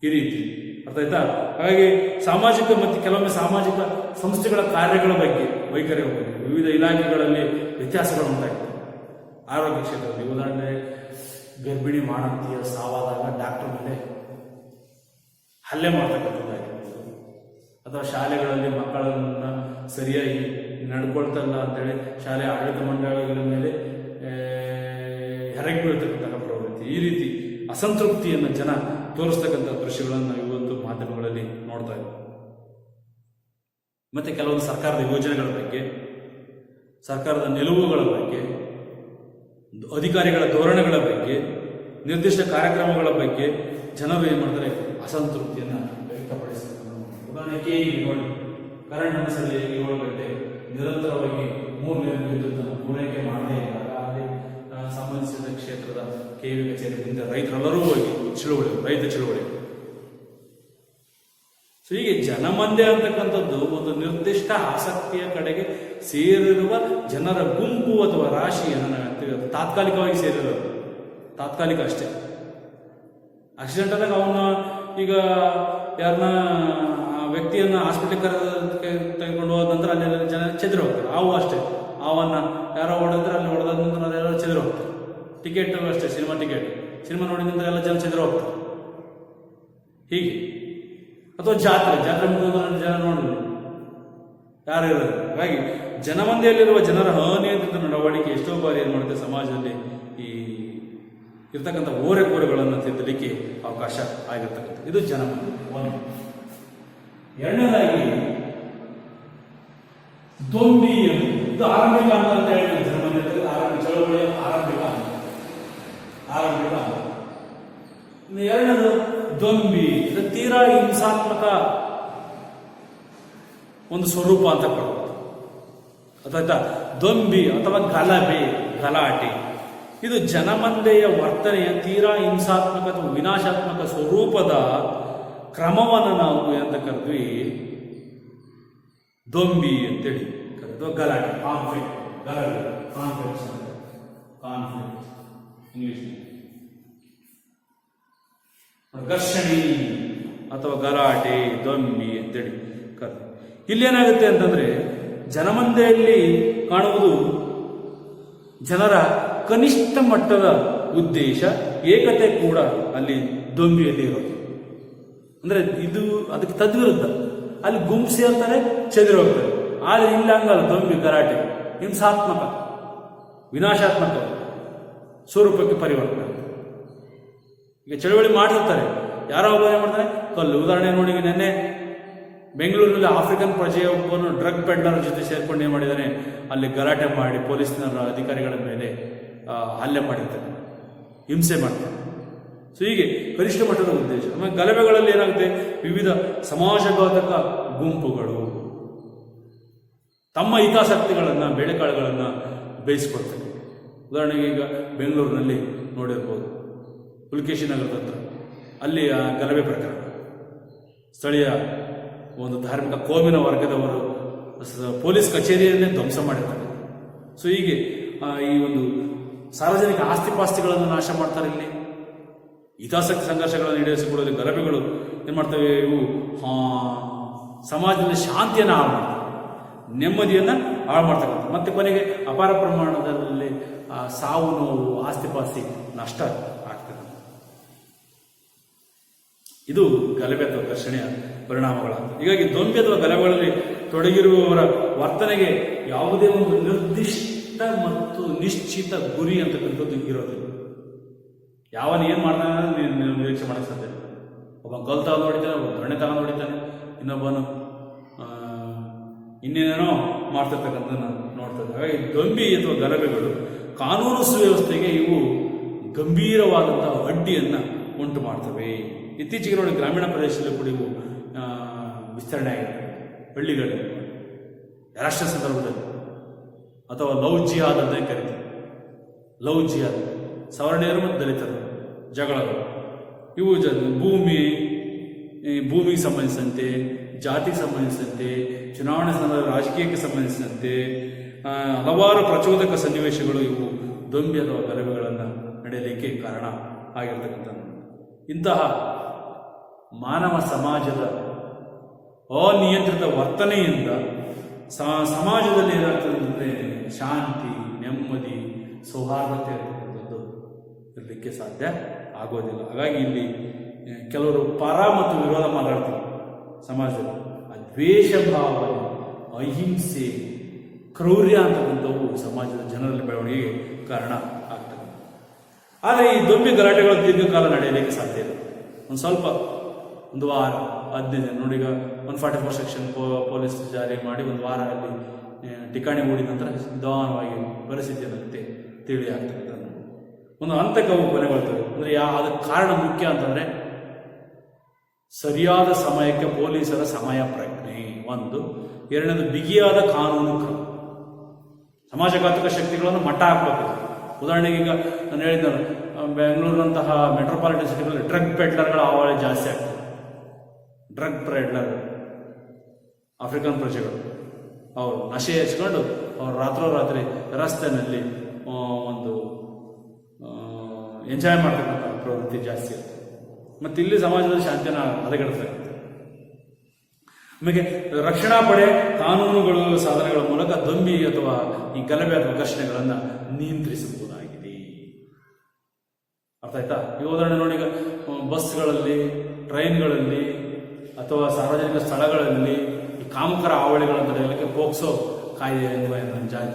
ಈ ರೀತಿ ಅರ್ಥ ಆಯ್ತಾ? ಹಾಗಾಗಿ ಸಾಮಾಜಿಕ ಮತ್ತು ಕೆಲವೊಮ್ಮೆ ಸಾಮಾಜಿಕ ಸಂಸ್ಥೆಗಳ ಕಾರ್ಯಗಳ ಬಗ್ಗೆ, ವೈಖರಿಯ ಬಗ್ಗೆ ವಿವಿಧ ಇಲಾಖೆಗಳಲ್ಲಿ ವ್ಯತ್ಯಾಸಗಳು ಉಂಟಾಗ್ತವೆ. ಆರೋಗ್ಯ ಕ್ಷೇತ್ರದಲ್ಲಿ ಉದಾಹರಣೆ, ಗರ್ಭಿಣಿ ಮಾನವೀಯ ಸಾವಾದಾಗ ಡಾಕ್ಟರ್ ಮೇಲೆ ಹಲ್ಲೆ ಮಾಡ್ತಕ್ಕಂಥದ್ದಾಗಿರ್ಬೋದು, ಅಥವಾ ಶಾಲೆಗಳಲ್ಲಿ ಮಕ್ಕಳನ್ನ ಸರಿಯಾಗಿ ನಡ್ಕೊಳ್ತಲ್ಲ ಅಂತೇಳಿ ಶಾಲೆ ಆಡಳಿತ ಮಂಡಳಿಗಳ ಮೇಲೆ ಹೆರಗಿ ಬೀಳ್ತಕ್ಕಂತಹ ಪ್ರವೃತ್ತಿ. ಈ ರೀತಿ ಅಸಂತೃಪ್ತಿಯನ್ನು ಜನ ತೋರಿಸ್ತಕ್ಕಂಥ ದೃಶ್ಯಗಳನ್ನು ನಾವು ಇವತ್ತು ಮಾಧ್ಯಮಗಳಲ್ಲಿ ನೋಡ್ತಾ ಇದ್ದೀವಿ. ಮತ್ತೆ ಕೆಲವೊಂದು ಸರ್ಕಾರದ ಯೋಜನೆಗಳ ಬಗ್ಗೆ, ಸರ್ಕಾರದ ನಿಲುವುಗಳ ಬಗ್ಗೆ, ಅಧಿಕಾರಿಗಳ ಧೋರಣೆಗಳ ಬಗ್ಗೆ, ನಿರ್ದಿಷ್ಟ ಕಾರ್ಯಕ್ರಮಗಳ ಬಗ್ಗೆ ಜನರು ಏನ್ ಮಾಡ್ತಾರೆ, ಅಸಂತೃಪ್ತಿಯನ್ನು ವ್ಯಕ್ತಪಡಿಸ್ತಾರೆ. ಉದಾಹರಣೆ KEB ನೋಡಿ, ಕರೆಂಟ್ ಸರಿ 7 ಗಂಟೆ ನಿರಂತರವಾಗಿ 3 ವಿದ್ಯುತ್ತನ್ನು ಪೂರೈಕೆ ಮಾಡದೇ ಇದ್ದಾಗ ಅಲ್ಲಿ ಸಂಬಂಧಿಸಿದ ಕ್ಷೇತ್ರದ KEB ಕಚೇರಿಯಿಂದ ರೈತರೆಲ್ಲರೂ ಹೋಗಿ ರೈತ ಚಳುವಳಿ. ಸೊ ಹೀಗೆ ಜನಮಂದೆ ಅಂತಕ್ಕಂಥದ್ದು ಒಂದು ನಿರ್ದಿಷ್ಟ ಆಸಕ್ತಿಯ ಕಡೆಗೆ ಸೇರಿರುವ ಜನರ ಗುಂಪು ಅಥವಾ ರಾಶಿಯನ್ನು ನಾವು ಹೇಳ್ತೀವಿ. ತಾತ್ಕಾಲಿಕವಾಗಿ ಸೇರಿರೋದು, ತಾತ್ಕಾಲಿಕ ಅಷ್ಟೇ. ಆಕ್ಸಿಡೆಂಟ್ ಆದಾಗ ಅವನ್ನ, ಈಗ ಯಾರನ್ನ ವ್ಯಕ್ತಿಯನ್ನ ಹಾಸ್ಪಿಟಲ್ ತೆಗೆದುಕೊಂಡು ಹೋದ ನಂತರ ಅಲ್ಲಿ ಜನ ಚೆದ್ರು ಹೋಗ್ತಾರೆ. ಅವು ಅಷ್ಟೇ, ಅವನ್ನ ಯಾರೋ ಹೊಡೆದ್ರೆ ಅಲ್ಲಿ ಹೊಡೆದ ನಂತರ ಅದೆಲ್ಲ ಚೆದ್ರು ಹೋಗ್ತಾರೆ. ಟಿಕೆಟ್ ಅಷ್ಟೇ, ಸಿನಿಮಾ ಟಿಕೆಟ್ ಸಿನಿಮಾ ನೋಡಿದಂತ ಎಲ್ಲ ಜನ ಚಂದ್ರ ಹೋಗ್ತಾರೆ ಹೀಗೆ. ಅಥವಾ ಜಾತ್ರೆ ಮುಗಿದ ಜನ ನೋಡಿದ್ರು ಯಾರು ಇರೋದು. ಹಾಗಾಗಿ ಜನಮಂದಿಯಲ್ಲಿರುವ ಜನರ ಅನಿಯಂತ್ರಿತ ನಡವಳಿಕೆ ಎಷ್ಟೋ ಬಾರಿ ಏನು ಮಾಡುತ್ತೆ, ಸಮಾಜದಲ್ಲಿ ಈ ಇರ್ತಕ್ಕಂಥ ಓರೆಕೋರೆಗಳನ್ನು ತಿದ್ದಲಿಕ್ಕೆ ಅವಕಾಶ ಆಗಿರ್ತಕ್ಕಂಥ ಇದು ಜನಮಂದಿ ಒಂದು. ಎರಡನೇದಾಗಿ ದೊಂಬಿ, ಇದು ಆರಂಭಿಕ ಅಂತ ಹೇಳಿದ್ರೆ ಜನಮಂದಿ ಚಳವಳಿಯ ಆರಂಭಿಕ ಎರಡನೇದು ದೊಂಬಿ, ಇದು ತೀರಾ ಹಿಂಸಾತ್ಮಕ ಒಂದು ಸ್ವರೂಪ ಅಂತ ಕೊಡ್ಬೋದು. ಅಥವಾ ದೊಂಬಿ ಅಥವಾ ಗಲಾಟೆ ಇದು ಜನಮಂದೆಯ ವರ್ತನೆಯ ತೀರಾ ಹಿಂಸಾತ್ಮಕ ಅಥವಾ ವಿನಾಶಾತ್ಮಕ ಸ್ವರೂಪದ ಕ್ರಮವನ್ನು ನಾವು ಅಂತ ಕರೆದ್ವಿ ದೊಂಬಿ ಅಂತೇಳಿ ಕರೆದು. ಗಲಾಟೆ, ಕಾನ್ಫ್ಲಿಕ್ಟ್ ಇಂಗ್ಲಿಷ್, ಘರ್ಷಣೆ ಅಥವಾ ಗಲಾಟೆ, ದೊಂಬಿ ಅಂತೇಳಿ ಕರೆದು. ಇಲ್ಲೇನಾಗುತ್ತೆ ಅಂತಂದ್ರೆ ಜನಮಂದೆಯಲ್ಲಿ ಕಾಣುವುದು ಜನರ ಕನಿಷ್ಠ ಮಟ್ಟದ ಉದ್ದೇಶ, ಏಕತೆ ಕೂಡ ಅಲ್ಲಿ ದೊಂಬಿಯಲ್ಲಿ ಇರೋದು. ಅಂದ್ರೆ ಇದು ಅದಕ್ಕೆ ತದ್ವಿರುದ್ಧ. ಅಲ್ಲಿ ಗುಂಪು ಸೇರ್ತಾರೆ, ಚೆದಿರು ಹೋಗ್ತಾರೆ. ಆದ್ರೆ ಇಲ್ಲ ಹಂಗಲ್ಲ, ದೊಂಬಿ ಗಲಾಟೆ ಹಿಂಸಾತ್ಮಕ ವಿನಾಶಾತ್ಮಕ ಸ್ವರೂಪಕ್ಕೆ ಪರಿವರ್ತನೆ. ಈಗ ಚಳವಳಿ ಮಾಡಿರ್ತಾರೆ, ಯಾರೋ ಒಬ್ಬ ಏನ್ ಮಾಡ್ತಾರೆ ಕಲ್ಲು. ಉದಾಹರಣೆ ನೋಡಿ, ನೆನ್ನೆ ಬೆಂಗಳೂರಿನಲ್ಲಿ ಆಫ್ರಿಕನ್ ಪ್ರಜೆಯೊಬ್ಬನು ಡ್ರಗ್ ಪೆಡ್ಲರ್ ಜೊತೆ ಸೇರ್ಕೊಂಡು ಏನು ಮಾಡಿದ್ದಾನೆ, ಅಲ್ಲಿ ಗಲಾಟೆ ಮಾಡಿ ಪೊಲೀಸ್ನರ ಅಧಿಕಾರಿಗಳ ಮೇಲೆ ಹಲ್ಲೆ ಮಾಡಿರ್ತಾನೆ, ಹಿಂಸೆ ಮಾಡ್ತಾನೆ. ಸೊ ಹೀಗೆ ಕನಿಷ್ಠ ಮಟ್ಟದ ಉದ್ದೇಶ. ಆಮೇಲೆ ಗಲಭೆಗಳಲ್ಲಿ ಏನಾಗುತ್ತೆ, ವಿವಿಧ ಸಮಾಜಘಾತಕ ಗುಂಪುಗಳು ತಮ್ಮ ಹಿತಾಸಕ್ತಿಗಳನ್ನು, ಬೇಳೆಕಾಳುಗಳನ್ನು ಬೇಯಿಸ್ಕೊಡ್ತಾರೆ. ಉದಾಹರಣೆಗೆ ಈಗ ಬೆಂಗಳೂರಿನಲ್ಲಿ ನೋಡಿರ್ಬೋದು, ಪುಲಕೇಶಿ ನಗರದ ಹತ್ರ ಅಲ್ಲಿ ಗಲಭೆ ಪ್ರಕರಣ, ಸ್ಥಳೀಯ ಒಂದು ಧಾರ್ಮಿಕ ಕೋಮಿನ ವರ್ಗದವರು ಪೊಲೀಸ್ ಕಚೇರಿಯನ್ನೇ ಧ್ವಂಸ ಮಾಡಿರ್ತಾರೆ. ಸೊ ಹೀಗೆ ಈ ಒಂದು ಸಾರ್ವಜನಿಕ ಆಸ್ತಿಪಾಸ್ತಿಗಳನ್ನು ನಾಶ ಮಾಡ್ತಾರೆ. ಇಲ್ಲಿ ಹಿತಾಸಕ್ತಿ ಸಂಘರ್ಷಗಳನ್ನು ಈಡೇರಿಸಿಕೊಡೋದು ಗಲಭೆಗಳು ಏನು ಮಾಡ್ತವೆ, ಇವು ಸಮಾಜದಲ್ಲಿ ಶಾಂತಿಯನ್ನು ಹಾಳು ಮಾಡ್ತವೆ, ನೆಮ್ಮದಿಯನ್ನು ಹಾಳು ಮಾಡ್ತಕ್ಕಂಥ, ಮತ್ತೆ ಕೊನೆಗೆ ಅಪಾರ ಪ್ರಮಾಣದಲ್ಲಿ ಸಾವು ನೋವು, ಆಸ್ತಿಪಾಸ್ತಿ ನಷ್ಟ ಆಗ್ತದೆ. ಇದು ಗಲಭೆ ಅಥವಾ ಘರ್ಷಣೆಯ ಪರಿಣಾಮಗಳಾಗ್ತದೆ. ಹೀಗಾಗಿ ದೊಂಬಿ ಅಥವಾ ಗಲಭೆಗಳಲ್ಲಿ ತೊಡಗಿರುವವರ ವರ್ತನೆಗೆ ಯಾವುದೇ ಒಂದು ನಿರ್ದಿಷ್ಟ ಮತ್ತು ನಿಶ್ಚಿತ ಗುರಿ ಅಂತಕ್ಕಂಥದ್ದು ಇರೋದಿಲ್ಲ. ಯಾವನು ಏನು ಮಾಡ್ತಾನೆ ನಿರೀಕ್ಷೆ ಮಾಡಕ್ಕೆ ಸಾಧ್ಯ ಇಲ್ಲ. ಒಬ್ಬ ಕಲ್ ತಗೊಂಡು ಹೊಡಿತಾನೆ, ಒಬ್ಬ ದೊಣ್ಣೆ ತಗೊಂಡು ಹೊಡಿತಾನೆ, ಇನ್ನೊಬ್ಬನು ಇನ್ನೇನೇನೋ ಮಾಡ್ತಿರ್ತಕ್ಕಂಥದ್ದನ್ನು ನೋಡ್ತದೆ. ಹಾಗಾಗಿ ದೊಂಬಿ ಅಥವಾ ಗಲಭೆಗಳು ಕಾನೂನು ಸುವ್ಯವಸ್ಥೆಗೆ ಇವು ಗಂಭೀರವಾದಂತಹ ಅಡ್ಡಿಯನ್ನು ಉಂಟು ಮಾಡ್ತವೆ. ಇತ್ತೀಚೆಗೆ ನೋಡಿ ಗ್ರಾಮೀಣ ಪ್ರದೇಶದಲ್ಲಿ ಕೂಡ ಇವು ವಿಸ್ತರಣೆ ಆಗಿದೆ. ಹಳ್ಳಿಗಳಲ್ಲಿ ರಾಷ್ಟ್ರ ಸಂದರ್ಭದಲ್ಲಿ ಅಥವಾ ಲವ್ ಜಿಹಾದ್ ಅಂತ ಕರೀತಾರೆ. ಲವ್ ಜಿಹಾದ್, ಸವರ್ಣೀಯರು ಮತ್ತು ದಲಿತರು ಜಗಳಗಳು, ಇವು ಭೂಮಿಗೆ ಸಂಬಂಧಿಸಿದಂತೆ, ಜಾತಿಗೆ ಸಂಬಂಧಿಸಿದಂತೆ, ಚುನಾವಣೆ ಸಂದರ್ಭ ರಾಜಕೀಯಕ್ಕೆ ಸಂಬಂಧಿಸಿದಂತೆ ಹಲವಾರು ಪ್ರಚೋದಕ ಸನ್ನಿವೇಶಗಳು ಇವು ದೊಂಬಿ ಅಥವಾ ಗಲಭೆಗಳನ್ನು ನಡೆಯಲಿಕ್ಕೆ ಕಾರಣ ಆಗಿರ್ತಕ್ಕಂಥದ್ದು. ಇಂತಹ ಮಾನವ ಸಮಾಜದ ಅನಿಯಂತ್ರಿತ ವರ್ತನೆಯಿಂದ ಸಮಾಜದಲ್ಲಿ ಏನಾಗ್ತದೆ ಅಂದರೆ ಶಾಂತಿ, ನೆಮ್ಮದಿ, ಸೌಹಾರ್ದತೆ ಇರತಕ್ಕಂಥದ್ದು ಇರಲಿಕ್ಕೆ ಸಾಧ್ಯ ಆಗೋದಿಲ್ಲ. ಹಾಗಾಗಿ ಇಲ್ಲಿ ಕೆಲವರು ಪರ ಮತ್ತು ವಿರೋಧ ಮಾತಾಡ್ತಾರೆ ಸಮಾಜದಲ್ಲಿ. ದ್ವೇಷ ಭಾವನೆ, ಅಹಿಂಸೆ, ಕ್ರೌರ್ಯ ಅಂತಕ್ಕಂಥವು ಸಮಾಜದ ಜನರಲ್ಲಿ ಬೆಳವಣಿಗೆಗೆ ಕಾರಣ ಆಗ್ತದೆ. ಆದರೆ ಈ ದೊಂಬಿ ಗಲಾಟೆಗಳು ದೀರ್ಘಕಾಲ ನಡೆಯಲಿಕ್ಕೆ ಸಾಧ್ಯ ಇಲ್ಲ. ಒಂದು ವಾರ 15 ನೋಡಿ, ಈಗ 144 ಸೆಕ್ಷನ್ ಪೊಲೀಸ್ ಜಾರಿ ಮಾಡಿ ಒಂದು ವಾರ ಅಲ್ಲಿ ಠಿಕಾಣಿ ಹೂಡಿದ ನಂತರ ನಿಧಾನವಾಗಿ ಪರಿಸ್ಥಿತಿಯಂತೆ ತಿಳಿ ಆಗ್ತದೆ. ಒಂದು ಹಂತಕ್ಕೆ ಅವು ಕೊನೆಗೊಳ್ತವೆ. ಅಂದರೆ ಅದಕ್ಕೆ ಕಾರಣ ಮುಖ್ಯ ಅಂತಂದರೆ ಸರಿಯಾದ ಸಮಯಕ್ಕೆ ಪೊಲೀಸರ ಸಮಯ ಪ್ರಜ್ಞೆ ಒಂದು, ಎರಡನೇದು ಬಿಗಿಯಾದ ಕಾನೂನು ಕ್ರಮ. ಸಮಾಜಘಾತಕ ಶಕ್ತಿಗಳನ್ನು ಮಟ್ಟ ಹಾಕಬೇಕು. ಉದಾಹರಣೆಗೆ ಈಗ ನಾನು ಹೇಳಿದ್ದೆ, ಬೆಂಗಳೂರಿನಂತಹ ಮೆಟ್ರೋಪಾಲಿಟನ್ ಸಿಟಿಗಳಲ್ಲಿ ಡ್ರಗ್ ಪೆಡ್ಲರ್ಗಳ ಹಾವಳಿ ಜಾಸ್ತಿ ಆಗ್ತದೆ. ಡ್ರಗ್ ಪೆಡ್ಲರ್ ಆಫ್ರಿಕನ್ ಪ್ರಜೆಗಳು ಅವರು ನಶೆ ಹಚ್ಕೊಂಡು ಅವರು ರಾತ್ರೋರಾತ್ರಿ ರಸ್ತೆಯಲ್ಲಿ ಒಂದು ಎಂಜಾಯ್ ಮಾಡ್ತಕ್ಕಂಥ ಪ್ರವೃತ್ತಿ ಜಾಸ್ತಿ ಇರುತ್ತೆ. ಮತ್ತು ಇಲ್ಲಿ ಸಮಾಜದಲ್ಲಿ ಶಾಂತಿಯನ್ನು ಹದಗೆಡಿಸ್ತಕ್ಕಂಥ. ಆಮೇಲೆ ರಕ್ಷಣಾ ಪಡೆ ಕಾನೂನುಗಳು ಸಾಧನೆಗಳ ಮೂಲಕ ದೊಂಬಿ ಅಥವಾ ಈ ಗಲಭೆ ಅಥವಾ ಘರ್ಷಣೆಗಳನ್ನು ನಿಯಂತ್ರಿಸಬಹುದಾಗಿದೆ. ಅರ್ಥ ಆಯ್ತಾ? ಈ ಉದಾಹರಣೆ ನೋಡಿ, ಈಗ ಬಸ್ಗಳಲ್ಲಿ, ಟ್ರೈನ್ಗಳಲ್ಲಿ ಅಥವಾ ಸಾರ್ವಜನಿಕ ಸ್ಥಳಗಳಲ್ಲಿ ಈ ಕಾಮಕರ ಹಾವಳಿಗಳನ್ನು ತಡೆಯಲಿಕ್ಕೆ ಪೋಕ್ಸೋ ಕಾಯ್ದೆ ಎನ್ನುವ ಜಾರಿ.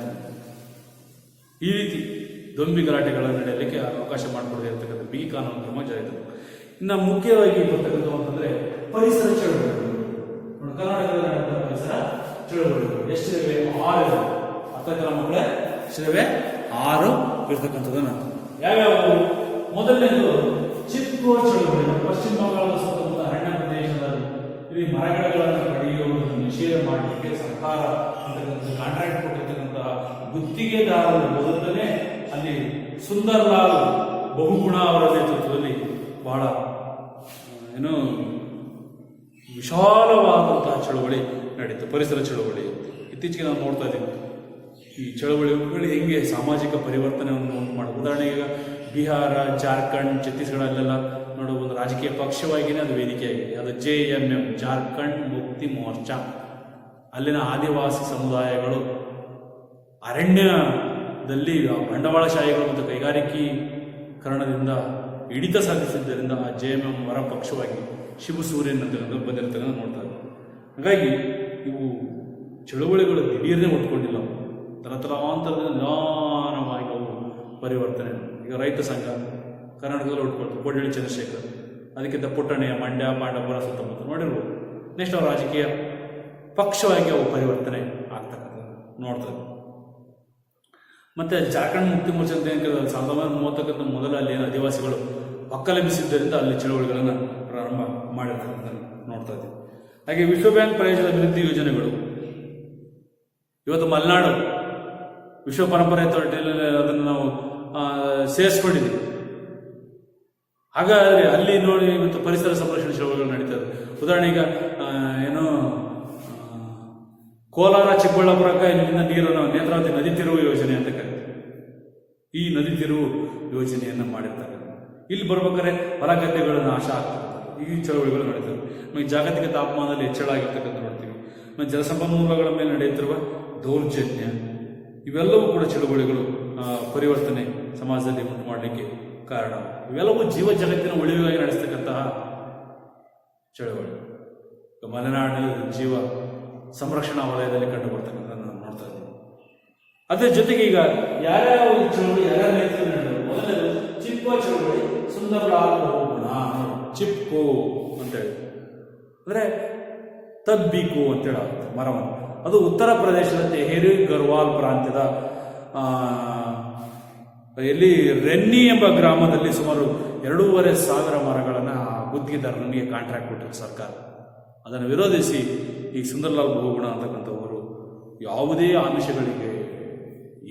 ಈ ರೀತಿ ದೊಂಬಿ ಗಲಾಟೆಗಳನ್ನು ನಡೆಯಲಿಕ್ಕೆ ಅವಕಾಶ ಮಾಡಿಕೊಡದಿರ್ತಕ್ಕಂಥ ಬಿಗಿ ಕಾನೂನು ಕ್ರಮ ಜಾರಿ. ಇನ್ನು ಮುಖ್ಯವಾಗಿ ಬರ್ತಕ್ಕಂಥವು ಅಂತಂದ್ರೆ ಪರಿಸರ ಚಳವಳಿಗಳು. ಕರ್ನಾಟಕದಲ್ಲಿ ನಡೆದ ಪರಿಸರ ಚಳವಳಿಗಳು ಎಷ್ಟಿವೆ? 6 ಇವೆ. ಅರ್ಥಾಯ್ತಲ್ಲ ಮಕ್ಕಳೇ? ಎಷ್ಟಿವೆ? 6 ಇರ್ತಕ್ಕಂಥದ್ದನ್ನ ಯಾವ್ಯಾವು? ಮೊದಲನೇದು ಚಿಪ್ಕೋ ಚಳವಳಿ. ಪಶ್ಚಿಮ ಬಂಗಾಳದ ಸುತ್ತಮುತ್ತ ಅರಣ್ಯ ಪ್ರದೇಶದಲ್ಲಿ ಇಲ್ಲಿ ಮರಗಿಡಗಳನ್ನು ಕಡಿಯುವುದನ್ನು ನಿಷೇಧ ಮಾಡಲಿಕ್ಕೆ ಸರ್ಕಾರ ಕಾಂಟ್ರಾಕ್ಟ್ ಕೊಟ್ಟಿರ್ತಕ್ಕಂತಹ ಗುತ್ತಿಗೆದಾರರ ಬದಲೇ ಅಲ್ಲಿ ಸುಂದರ್ಲಾಲ್ ಬಹುಗುಣ ಅವರ ನೇತೃತ್ವದಲ್ಲಿ ಬಹಳ ವಿಶಾಲವಾದಂತಹ ಚಳವಳಿ ನಡೀತು, ಪರಿಸರ ಚಳವಳಿ. ಇತ್ತೀಚೆಗೆ ನಾವು ನೋಡ್ತಾ ಇದ್ದೀವಿ ಈ ಚಳವಳಿಗಳು ಹೆಂಗೆ ಸಾಮಾಜಿಕ ಪರಿವರ್ತನೆಯನ್ನು ಉಂಟು ಮಾಡೋದು. ಉದಾಹರಣೆಗೆ ಈಗ ಬಿಹಾರ, ಜಾರ್ಖಂಡ್, ಛತ್ತೀಸ್ಗಢಲ್ಲೆಲ್ಲ ನೋಡುವ ಒಂದು ರಾಜಕೀಯ ಪಕ್ಷವಾಗಿಯೇ ಅದು ವೇದಿಕೆಯಾಗಿದೆ. ಅದು JMM, ಜಾರ್ಖಂಡ್ ಮುಕ್ತಿ ಮೋರ್ಚಾ. ಅಲ್ಲಿನ ಆದಿವಾಸಿ ಸಮುದಾಯಗಳು ಅರಣ್ಯದಲ್ಲಿ ಬಂಡವಾಳಶಾಹಿಗಳು ಮತ್ತು ಕೈಗಾರಿಕೀಕರಣದಿಂದ ಹಿಡಿತ ಸಾಧಿಸಿದ್ದರಿಂದ ಆ JMM ಹೊರ ಪಕ್ಷವಾಗಿ ಶಿಬು ಸೂರ್ಯನ್ ಅಂತ ಬಂದಿರ್ತಕ್ಕಂಥ ನೋಡ್ತಾರೆ. ಹಾಗಾಗಿ ಇವು ಚಳುವಳಿಗಳು ದಿಢೀರ್ನೇ ಉಟ್ಕೊಂಡಿಲ್ಲ, ತರತರಾಂತರದ ನಿಧಾನವಾಗಿ ಅವು ಪರಿವರ್ತನೆ. ಈಗ ರೈತ ಸಂಘ ಕರ್ನಾಟಕದಲ್ಲಿ ಉಟ್ಕೊಳ್ತಾರೆ, ಕೋಡಿಹಳ್ಳಿ ಚಂದ್ರಶೇಖರ್, ಅದಕ್ಕಿಂತ ಪುಟ್ಟಣೆಯ ಮಂಡ್ಯ, ಪಾಂಡವಪುರ ಸುತ್ತಮುತ್ತ ನೋಡಿರ್ಬೋದು. ನೆಕ್ಸ್ಟ್ ಅವ್ರ ರಾಜಕೀಯ ಪಕ್ಷವಾಗಿ ಅವು ಪರಿವರ್ತನೆ ಆಗ್ತಕ್ಕಂಥ ನೋಡ್ತಾರೆ. ಮತ್ತೆ ಜಾರ್ಖಂಡ್ ಮುಕ್ತಿ ಮೋರ್ಚಾ ಅಂತ 1930 ಮೊದಲ ಅಲ್ಲಿ ಆದಿವಾಸಿಗಳು ಒಕ್ಕಲೆಬ್ಬಿಸಿದ್ದರಿಂದ ಅಲ್ಲಿ ಚಳವಳಿಗಳನ್ನು ಪ್ರಾರಂಭ ಮಾಡಿರ್ತಕ್ಕಂಥ ನೋಡ್ತಾ ಇದ್ದೀವಿ. ಹಾಗೆ ವಿಶ್ವ ಬ್ಯಾಂಕ್ ಪ್ರಾಯೋಜಿತ ಅಭಿವೃದ್ಧಿ ಯೋಜನೆಗಳು. ಇವತ್ತು ಮಲೆನಾಡು ವಿಶ್ವ ಪರಂಪರೆ ಅಥಾರಿಟಿಯಲ್ಲಿ ಅದನ್ನು ನಾವು ಸೇರಿಸ್ಕೊಂಡಿದ್ದೀವಿ. ಹಾಗಾದರೆ ಅಲ್ಲಿ ನೋಡಿ ಇವತ್ತು ಪರಿಸರ ಸಂರಕ್ಷಣೆ ಚಳವಳಿಗಳು ನಡೀತಾ ಇದೆ. ಉದಾಹರಣೆಗೆ ಕೋಲಾರ, ಚಿಕ್ಕಬಳ್ಳಾಪುರಕ್ಕೆ ಇಲ್ಲಿಂದ ನೀರನ್ನು ನೇತ್ರಾವತಿ ನದಿ ತಿರುವು ಯೋಜನೆ ಅಂತ ಕರೀತಾರೆ. ಈ ನದಿ ತಿರುವು ಯೋಜನೆಯನ್ನು ಮಾಡಿರ್ತಾರೆ. ಇಲ್ಲಿ ಬರ್ಬೇಕಾದ್ರೆ ಹೊಲ ಗದ್ದೆಗಳ ನಾಶ ಆಗ್ತದೆ. ಈ ಚಳವಳಿಗಳು ನಡೀತವೆ. ನಮಗೆ ಜಾಗತಿಕ ತಾಪಮಾನದಲ್ಲಿ ಹೆಚ್ಚಳ ಆಗಿರ್ತಕ್ಕಂಥ ನೋಡ್ತೀವಿ. ಮತ್ತು ಜಲಸಂಪನ್ಮೂಲಗಳ ಮೇಲೆ ನಡೆಯುತ್ತಿರುವ ದೌರ್ಜನ್ಯ, ಇವೆಲ್ಲವೂ ಕೂಡ ಚಳವಳಿಗಳು ಪರಿವರ್ತನೆ ಸಮಾಜದಲ್ಲಿ ಉಂಟು ಮಾಡಲಿಕ್ಕೆ ಕಾರಣ. ಇವೆಲ್ಲವೂ ಜೀವ ಜಗತ್ತಿನ ಉಳಿವಿಗಾಗಿ ನಡೆಸ್ತಕ್ಕಂತಹ ಚಳವಳಿ. ಮಲೆನಾಡು ಜೀವ ಸಂರಕ್ಷಣಾ ವಲಯದಲ್ಲಿ ಕಂಡು ಬರ್ತಕ್ಕಂಥ ನಾವು ನೋಡ್ತಾ ಇದ್ದೀವಿ. ಅದ್ರ ಜೊತೆಗೆ ಈಗ ಯಾರ್ಯಾವ ಚಳವಳಿ ಯಾರ್ಯಾರ ನೇತೃತ್ವದಲ್ಲಿ ನಡೆದರು? ಮೊದಲನೇದು ಚಿಪ್ಕೋ ಚಳವಳಿ, ಸುಂದರ್ಲಾಲ್ ಬಹುಗುಣ. ಚಿಪ್ಕೋ ಅಂತೇಳಿ ಅಂದ್ರೆ ತಬ್ಬಿಕು ಅಂತೇಳಿ ಮರವನ್ನು. ಅದು ಉತ್ತರ ಪ್ರದೇಶದ ತೆಹರಿ ಗರ್ವಾಲ್ ಪ್ರಾಂತ್ಯದ ಎಲ್ಲಿ ರೆನ್ನಿ ಎಂಬ ಗ್ರಾಮದಲ್ಲಿ ಸುಮಾರು 2,500 ಮರಗಳನ್ನು ಗುತ್ತಿಗೆದಾರನಿಗೆ ಕಾಂಟ್ರಾಕ್ಟ್ ಕೊಟ್ಟಿರು ಸರ್ಕಾರ. ಅದನ್ನು ವಿರೋಧಿಸಿ ಈ ಸುಂದರ್ಲಾಲ್ ಬಹುಗುಣ ಅಂತಕ್ಕಂಥವರು ಯಾವುದೇ ಆಮಿಷಗಳಿಗೆ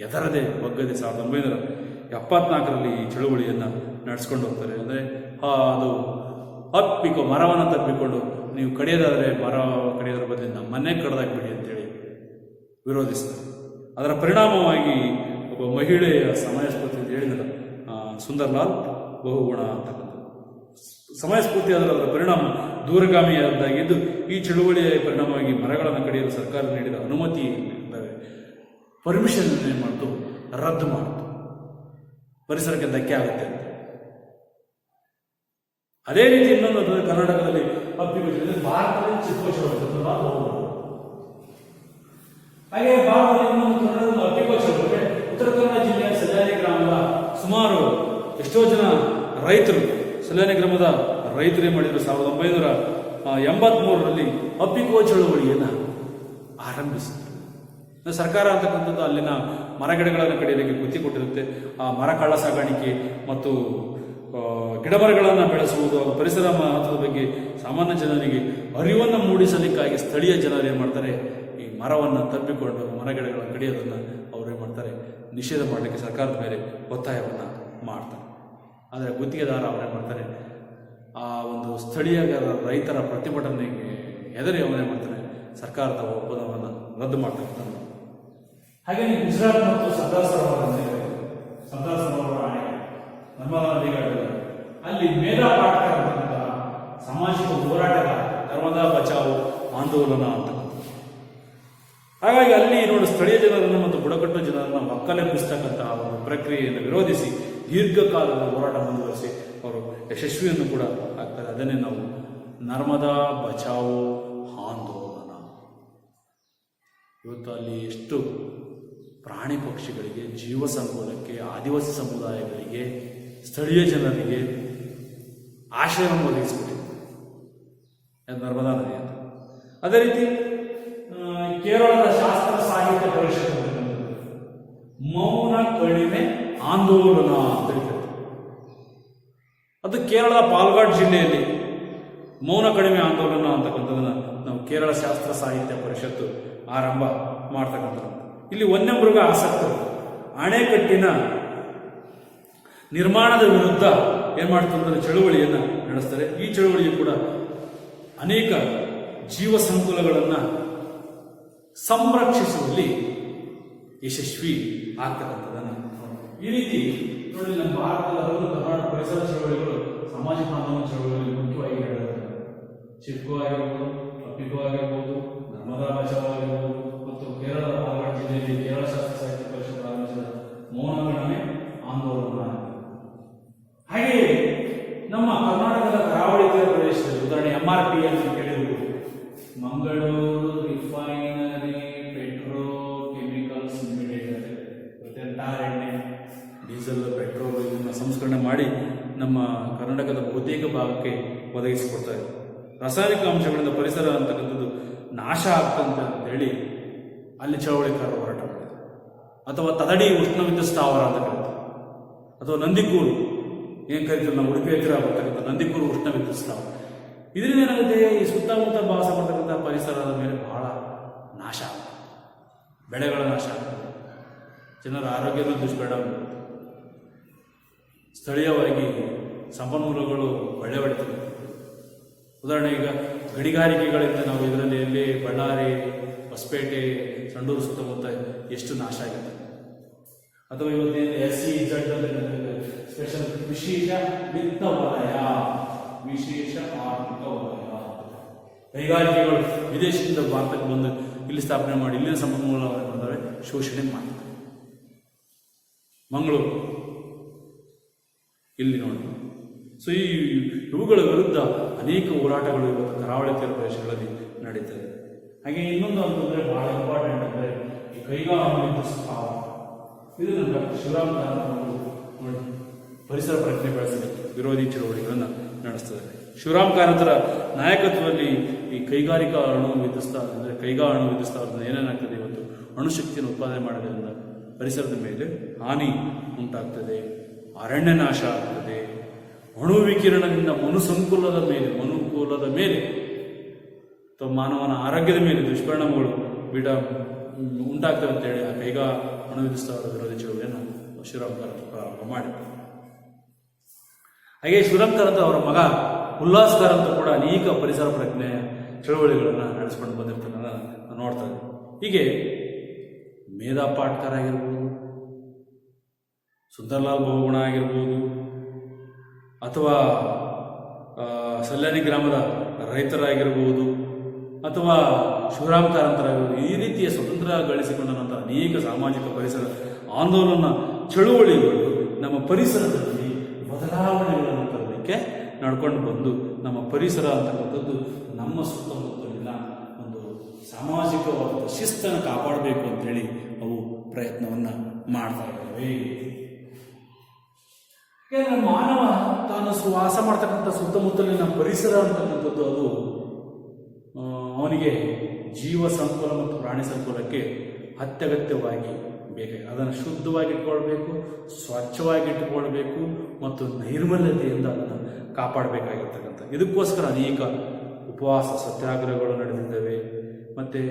ಎದರದೆ ಬಗ್ಗದೆ 1974ರಲ್ಲಿ ಈ ಚಳುವಳಿಯನ್ನು ನಡೆಸ್ಕೊಂಡು ಹೋಗ್ತಾರೆ. ಅಂದರೆ ಅದು ಹಪ್ಪಿಕೋ, ಮರವನ್ನು ತಪ್ಪಿಕೊಂಡು ನೀವು ಕಡಿಯೋದಾದರೆ ಮರ ಕಡಿಯೋದ್ರ ಬದಲಿಗೆ ನಮ್ಮ ಮನೆ ಕಡ್ದಾಕ್ಬಿಡಿ ಅಂತೇಳಿ ವಿರೋಧಿಸ್ತಾರೆ. ಅದರ ಪರಿಣಾಮವಾಗಿ ಒಬ್ಬ ಮಹಿಳೆಯ ಸಮಯಸ್ಫೂರ್ತಿ ಅಂತ ಹೇಳಿದ್ರೆ ಸುಂದರ್ಲಾಲ್ ಬಹುಗುಣ ಅಂತಕ್ಕಂಥ ಸಮಯಸ್ಫೂರ್ತಿ ಅದರ ಪರಿಣಾಮ ದೂರಗಾಮಿಯಾದಾಗಿದ್ದು, ಈ ಚಳುವಳಿಯ ಪರಿಣಾಮವಾಗಿ ಮರಗಳನ್ನು ಕಡಿಯಲು ಸರ್ಕಾರ ನೀಡಿದ ಅನುಮತಿ ಪರ್ಮಿಷನ್ ಏನು ಮಾಡ್ತು, ರದ್ದು ಮಾಡ್ತು. ಪರಿಸರಕ್ಕೆ ಧಕ್ಕೆ ಆಗುತ್ತೆ ಅಂತ. ಅದೇ ರೀತಿ ಇನ್ನೊಂದು ಕರ್ನಾಟಕದಲ್ಲಿ ಭಾರತದಲ್ಲಿ ಚಿಪ್ಕೋ ಚಳವಳಿ, ಹಾಗೆ ಭಾರತದಲ್ಲಿ ಇನ್ನೊಂದು ಕನ್ನಡದ ಅಪ್ಪಿಕೋ ಚಳವಳಿ. ಉತ್ತರ ಕನ್ನಡ ಜಿಲ್ಲೆಯ ಸಲ್ಯಾನಿ ಗ್ರಾಮದ ಸುಮಾರು ಎಷ್ಟೋ ಜನ ರೈತರು, ಸಲ್ಯಾನಿ ಗ್ರಾಮದ ರೈತರೇ ಮಾಡಿದ್ರು 1983ರಲ್ಲಿ ಅಪ್ಪಿಕೋ ಚಳವಳಿಯನ್ನು ಆರಂಭಿಸಿದರು. ಸರ್ಕಾರ ಅಂತಕ್ಕಂಥದ್ದು ಅಲ್ಲಿನ ಮರಗಿಡಗಳನ್ನು ಕಡಿಯಲಿಕ್ಕೆ ಗುತ್ತಿ ಕೊಟ್ಟಿರುತ್ತೆ. ಆ ಮರ ಕಳ್ಳ ಸಾಗಾಣಿಕೆ ಮತ್ತು ಗಿಡಮರಗಳನ್ನು ಬೆಳೆಸುವುದು, ಪರಿಸರ ಮಹತ್ವದ ಬಗ್ಗೆ ಸಾಮಾನ್ಯ ಜನರಿಗೆ ಅರಿವನ್ನು ಮೂಡಿಸಲಿಕ್ಕಾಗಿ ಸ್ಥಳೀಯ ಜನರು ಏನು ಮಾಡ್ತಾರೆ, ಈ ಮರವನ್ನು ತಪ್ಪಿಕೊಂಡು ಮರಗಿಡಗಳನ್ನು ಕಡಿಯೋದನ್ನು ಅವರು ಏನು ಮಾಡ್ತಾರೆ, ನಿಷೇಧ ಮಾಡಲಿಕ್ಕೆ ಸರ್ಕಾರದ ಮೇಲೆ ಒತ್ತಾಯವನ್ನು ಮಾಡ್ತಾರೆ. ಆದರೆ ಗುತ್ತಿಗೆದಾರ ಅವರೇನು ಮಾಡ್ತಾರೆ, ಆ ಒಂದು ಸ್ಥಳೀಯ ರೈತರ ಪ್ರತಿಭಟನೆಗೆ ಹೆದರಿ ಅವನೇ ಮಾಡ್ತಾನೆ ಸರ್ಕಾರದ ಒಪ್ಪಂದವನ್ನು ರದ್ದು ಮಾಡ್ತಕ್ಕಂಥ. ಹಾಗೆ ಗುಜರಾತ್ ಮತ್ತು ಸರ್ದಾರ್ ಸರೋವರ ಅಣೆ ನರ್ಮದಾ ನದಿಗಳಲ್ಲಿ ಅಲ್ಲಿ ಮೇಧಾ ಪಾಟ್ಕರ್ ಅಂತಕ್ಕಂತಹ ಸಾಮಾಜಿಕ ಹೋರಾಟಗಾರ, ನರ್ಮದಾ ಬಚಾವ್ ಆಂದೋಲನ ಅಂತಕ್ಕಂಥ. ಹಾಗಾಗಿ ಅಲ್ಲಿ ನೋಡಿ ಸ್ಥಳೀಯ ಜನರನ್ನು ಮತ್ತು ಬುಡಕಟ್ಟು ಜನರನ್ನು ಒಕ್ಕಲೆಬ್ಬಿಸ್ತಕ್ಕಂತಹ ಒಂದು ಪ್ರಕ್ರಿಯೆಯನ್ನು ವಿರೋಧಿಸಿ ದೀರ್ಘಕಾಲದ ಹೋರಾಟ ಮುಂದುವರಿಸಿ ಅವರು ಯಶಸ್ವಿಯನ್ನು ಕೂಡ ಆಗ್ತಾರೆ. ಅದನ್ನೇ ನಾವು ನರ್ಮದಾ ಬಚಾವೋ ಆಂದೋಲನ. ಇವತ್ತು ಅಲ್ಲಿ ಎಷ್ಟು ಪ್ರಾಣಿ ಪಕ್ಷಿಗಳಿಗೆ, ಜೀವ ಸಂಕುಲಕ್ಕೆ, ಆದಿವಾಸಿ ಸಮುದಾಯಗಳಿಗೆ, ಸ್ಥಳೀಯ ಜನರಿಗೆ ಆಶ್ರಯವನ್ನು ಒದಗಿಸಿಬಿಟ್ಟಿದೆ ನರ್ಮದಾ ನದಿ ಅಂತ. ಅದೇ ರೀತಿ ಕೇರಳದ ಶಾಸ್ತ್ರ ಸಾಹಿತ್ಯ ಪರಿಷತ್ ಮೌನ ಕಡಿಮೆ ಆಂದೋಲನ ಅಂತ ಹೇಳ್ತಾರೆ. ಅದು ಕೇರಳದ ಪಾಲ್ಘಾಟ್ ಜಿಲ್ಲೆಯಲ್ಲಿ ಮೌನ ಕಡಿಮೆ ಆಂದೋಲನ ಅಂತಕ್ಕಂಥದ್ದನ್ನು ನಾವು ಕೇರಳ ಶಾಸ್ತ್ರ ಸಾಹಿತ್ಯ ಪರಿಷತ್ತು ಆರಂಭ ಮಾಡ್ತಕ್ಕಂಥದ್ದು. ಇಲ್ಲಿ ವನ್ಯಮೃಗ ಆಸಕ್ತರು ಅಣೆಕಟ್ಟಿನ ನಿರ್ಮಾಣದ ವಿರುದ್ಧ ಏನು ಮಾಡ್ತಂದ್ರೆ ಚಳುವಳಿಯನ್ನು ನಡೆಸ್ತಾರೆ. ಈ ಚಳುವಳಿಯು ಕೂಡ ಅನೇಕ ಜೀವ ಸಂಕುಲಗಳನ್ನು ಸಂರಕ್ಷಿಸುವಲ್ಲಿ ಯಶಸ್ವಿ ಆಗ್ತಕ್ಕಂಥದ್ದನ್ನು ಈ ರೀತಿ ನೋಡಿ. ನಮ್ಮ ಭಾರತದ ಕರ್ನಾಟಕ ಪರಿಸರ ಚಳವಳಿಗಳು ಸಾಮಾಜಿಕ ಆಂದೋಲನ ಚಳವಳಿಗಳಲ್ಲಿ ಮುಖ್ಯವಾಗಿ ನಡೆಯುತ್ತದೆ. ಚಿಕ್ಕು ಆಗಿರ್ಬೋದು, ಅಪ್ಪಿಕೋ ಆಗಿರ್ಬೋದು, ನರ್ಮದಾ ಬಚಾವ್ ಆಗಿರ್ಬೋದು, ಮತ್ತು ಕೇರಳದ ಪಾಲ್ಘಾಟ್ ಜಿಲ್ಲೆಯಲ್ಲಿ ಕೇರಳ ಶಾಸ್ತ್ರ ಸಾಹಿತ್ಯ ಪರಿಷತ್ ಆರಂಭಿಸಿದ ಮೌನ ಕಡಿಮೆ ಆಂದೋಲನ. ಹಾಗೆಯೇ ನಮ್ಮ ಕರ್ನಾಟಕದ ಕರಾವಳಿ ತೀರ ಪ್ರದೇಶದಲ್ಲಿ ಉದಾಹರಣೆ MRP ಅಂತ ಕೇಳಿರುವುದು Mangaluru refinery petrochemicals limited. ಮತ್ತೆ ಟಾರ್ ಎಣ್ಣೆ, ಡೀಸೆಲ್, ಪೆಟ್ರೋಲ್ ಇದನ್ನು ಸಂಸ್ಕರಣೆ ಮಾಡಿ ನಮ್ಮ ಕರ್ನಾಟಕದ ಬಹುತೇಕ ಭಾಗಕ್ಕೆ ಒದಗಿಸಿಕೊಡ್ತಾರೆ. ರಾಸಾಯನಿಕ ಅಂಶಗಳಿಂದ ಪರಿಸರ ಅಂತಕ್ಕಂಥದ್ದು ನಾಶ ಆಗ್ತಂತ ಹೇಳಿ ಅಲ್ಲಿ ಚಳವಳಿಕಾರರು ಹೋರಾಟ ಮಾಡಿದ್ದಾರೆ. ಅಥವಾ ತದಡಿ ಉಷ್ಣ ವಿದ್ಯುತ್ ಸ್ಥಾವರ ಅಂತ ಕರೀತಾರೆ, ಅಥವಾ ನಂದಿಕೂರು ಏನು ಕರಿತೀವಿ ನಾವು ಉಡುಪಿ ಹತ್ತಿರ ಬರ್ತಕ್ಕಂಥ ನಂದಿಕೂರು ಉಷ್ಣ ವಿದ್ಯುತ್ ಸ್ಥಾವರ. ಇದರಿಂದ ಏನಾಗುತ್ತೆ, ಈ ಸುತ್ತಮುತ್ತ ವಾಸ ಮಾಡ್ತಕ್ಕಂಥ ಪರಿಸರದ ಮೇಲೆ ಬಹಳ ನಾಶ ಆಗ್ತದೆ, ಬೆಳೆಗಳ ನಾಶ ಆಗ್ತದೆ, ಜನರ ಆರೋಗ್ಯದ ದುಷ್ಪರಿಣಾಮ, ಸ್ಥಳೀಯವಾಗಿ ಸಂಪನ್ಮೂಲಗಳು ಒಳ್ಳೆ ಹೊಡಿತವೆ. ಉದಾಹರಣೆ ಈಗ ಗಣಿಗಾರಿಕೆಗಳಿಂದ ನಾವು ಇದರಲ್ಲಿ ಎಲ್ಲಿ ಬಳ್ಳಾರಿ, ಹೊಸಪೇಟೆ, ಸಂಡೂರು ಸುತ್ತಮುತ್ತ ಎಷ್ಟು ನಾಶ ಆಗಿದೆ. ಅಥವಾ ಇವತ್ತೇನು SEZ ಸ್ಪೆಷಲ್ ವಿಶೇಷ ವಿತ್ತ ವಲಯ, ವಿಶೇಷ ಆರ್ಥಿಕ ವಲಯ, ಕೈಗಾರಿಕೆಗಳು ವಿದೇಶದಿಂದ ಭಾರತಕ್ಕೆ ಬಂದು ಇಲ್ಲಿ ಸ್ಥಾಪನೆ ಮಾಡಿ ಇಲ್ಲಿನ ಸಂಪನ್ಮೂಲವನ್ನು ಶೋಷಣೆ ಮಾಡ್ತಾರೆ. ಮಂಗಳೂರು ಇಲ್ಲಿ ನೋಡಿ. ಸೊ ಇವುಗಳ ವಿರುದ್ಧ ಅನೇಕ ಹೋರಾಟಗಳು ಇವತ್ತು ಕರಾವಳಿ ತೀರ ಪ್ರದೇಶಗಳಲ್ಲಿ ನಡೀತದೆ. ಹಾಗೆ ಇನ್ನೊಂದು ಅಂತಂದರೆ ಬಹಳ ಇಂಪಾರ್ಟೆಂಟ್ ಅಂದರೆ ಈ ಕೈಗಾರಿಕೆ ಸ್ಥಾವರ. ಇದು ನಮ್ಮ ಡಾಕ್ಟರ್ ಶಿವರಾಮ್ ಕಾರಂತರು ನೋಡಿ ಪರಿಸರ ಪ್ರಜ್ಞೆ ಬೆಳೆಸಲು ವಿರೋಧಿ ಚಳವಳಿಗಳನ್ನು ನಡೆಸ್ತಿದ್ದಾರೆ. ಶಿವರಾಮ್ ಕಾರಂತರ ನಾಯಕತ್ವದಲ್ಲಿ ಈ ಕೈಗಾರಿಕಾ ಅಣು ವಿದ್ಯುತ್ ಅಂದರೆ ಅಣು ವಿದ್ಯುತ್ ಸ್ಥಾವರದಿಂದ ಏನೇನಾಗ್ತದೆ, ಇವತ್ತು ಅಣುಶಕ್ತಿಯನ್ನು ಉತ್ಪಾದನೆ ಮಾಡೋದ್ರಿಂದ ಪರಿಸರದ ಮೇಲೆ ಹಾನಿ ಉಂಟಾಗ್ತದೆ, ಅರಣ್ಯ ನಾಶ ಆಗ್ತದೆ, ಅಣು ವಿಕಿರಣದಿಂದ ಮನುಕುಲದ ಮೇಲೆ ಅಥವಾ ಮಾನವನ ಆರೋಗ್ಯದ ಮೇಲೆ ದುಷ್ಪರಿಣಾಮಗಳು ಉಂಟಾಗ್ತವೆ ಅಂತೇಳಿ ಆ ಅಣು ವಿದ್ಯುತ್ ಸ್ಥಾವರದ ವಿರೋಧಿ ಚಳವಳಿಯನ್ನು ಶಿವರಾಮ್ ಕಾರಂತ ಪ್ರಾರಂಭ ಮಾಡಿದರು. ಹಾಗೆ ಶಿವರಾಮ್ ಕಾರಂತ ಅವರ ಮಗ ಉಲ್ಲಾಸ್ ಕಾರಂತ ಕೂಡ ಅನೇಕ ಪರಿಸರ ಪ್ರಜ್ಞೆಯ ಚಳವಳಿಗಳನ್ನು ನಡೆಸ್ಕೊಂಡು ಬಂದಿರ್ತಕ್ಕಂಥ ನೋಡ್ತಾರೆ. ಹೀಗೆ ಮೇಧಾ ಪಾಟ್ಕರ್ ಆಗಿರ್ಬೋದು, ಸುಂದರ್ಲಾಲ್ ಬಹುಗುಣ ಆಗಿರ್ಬೋದು, ಅಥವಾ ಸಲ್ಯಾನಿ ಗ್ರಾಮದ ರೈತರಾಗಿರ್ಬೋದು, ಅಥವಾ ಶಿವರಾಮ್ ಕಾರಂತರಾಗಿರ್ಬೋದು, ಈ ರೀತಿಯ ಸ್ವತಂತ್ರ ಗಳಿಸಿಕೊಂಡ ನಂತರ ಅನೇಕ ಸಾಮಾಜಿಕ ಪರಿಸರ ಆಂದೋಲನ ಚಳುವಳಿಗಳು ನಮ್ಮ ಪರಿಸರದಲ್ಲಿ ಬದಲಾವಣೆಗಳನ್ನು ತರಲಿಕ್ಕೆ ನಡ್ಕೊಂಡು ಬಂದು ನಮ್ಮ ಪರಿಸರ ಅಂತಕ್ಕಂಥದ್ದು ನಮ್ಮ ಸುತ್ತಮುತ್ತಲಿನ ಒಂದು ಸಾಮಾಜಿಕವಾದ ಶಿಸ್ತನ್ನು ಕಾಪಾಡಬೇಕು ಅಂತೇಳಿ ಅವು ಪ್ರಯತ್ನವನ್ನು ಮಾಡ್ತಾ ಇದ್ದಾವೆ. ಯಾಕಂದರೆ ಮಾನವ ತಾನು ವಾಸ ಮಾಡ್ತಕ್ಕಂಥ ಸುತ್ತಮುತ್ತಲಿನ ಪರಿಸರ ಅಂತಕ್ಕಂಥದ್ದು ಅದು ಅವನಿಗೆ ಜೀವ ಸಂಕುಲ ಮತ್ತು ಪ್ರಾಣಿ ಸಂಕುಲಕ್ಕೆ ಅತ್ಯಗತ್ಯವಾಗಿ ಬೇಕಾಗಿ ಅದನ್ನು ಶುದ್ಧವಾಗಿ ಇಟ್ಕೊಳ್ಬೇಕು, ಸ್ವಚ್ಛವಾಗಿ ಇಟ್ಟುಕೊಳ್ಬೇಕು ಮತ್ತು ನೈರ್ಮಲ್ಯತೆಯಿಂದ ಅದನ್ನು ಕಾಪಾಡಬೇಕಾಗಿರ್ತಕ್ಕಂಥ. ಇದಕ್ಕೋಸ್ಕರ ಅನೇಕ ಉಪವಾಸ ಸತ್ಯಾಗ್ರಹಗಳು ನಡೆದಿದ್ದಾವೆ, ಮತ್ತು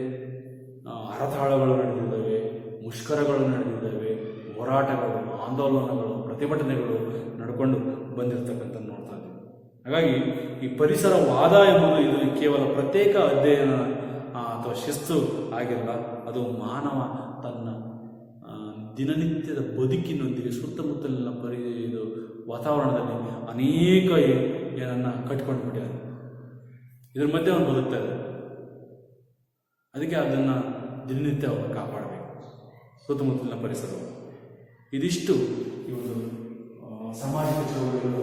ಹರತಾಳಗಳು ನಡೆದಿದ್ದಾವೆ, ಮುಷ್ಕರಗಳು ನಡೆದಿದ್ದಾವೆ, ಹೋರಾಟಗಳು, ಆಂದೋಲನಗಳು, ಪ್ರತಿಭಟನೆಗಳು ನಡ್ಕೊಂಡು ಬಂದಿರತಕ್ಕಂಥ ನೋಡ್ತಾ ಇದ್ದೀವಿ. ಹಾಗಾಗಿ ಈ ಪರಿಸರವಾದ ಎಂಬುದು ಇದು ಕೇವಲ ಪ್ರತ್ಯೇಕ ಅಧ್ಯಯನ ಅಥವಾ ಶಿಸ್ತು ಆಗಿಲ್ಲ, ಅದು ಮಾನವ ತನ್ನ ದಿನನಿತ್ಯದ ಬದುಕಿನೊಂದಿಗೆ ಸುತ್ತಮುತ್ತಲಿನ ಇದು ವಾತಾವರಣದಲ್ಲಿ ಅನೇಕ ಏನನ್ನು ಕಟ್ಕೊಂಡು ಬಿಟ್ಟಿದ್ದಾರೆ. ಇದ್ರ ಮಧ್ಯೆ ಅವನು ಬದುಕ್ತಾ ಇದ್ದಾರೆ. ಅದಕ್ಕೆ ಅದನ್ನು ದಿನನಿತ್ಯ ಅವನು ಕಾಪಾಡಬೇಕು, ಸುತ್ತಮುತ್ತಲಿನ ಪರಿಸರವನ್ನು. ಇದಿಷ್ಟು ಇವತ್ತು ಸಾಮಾಜಿಕ ಚಳುವಳಿಗಳು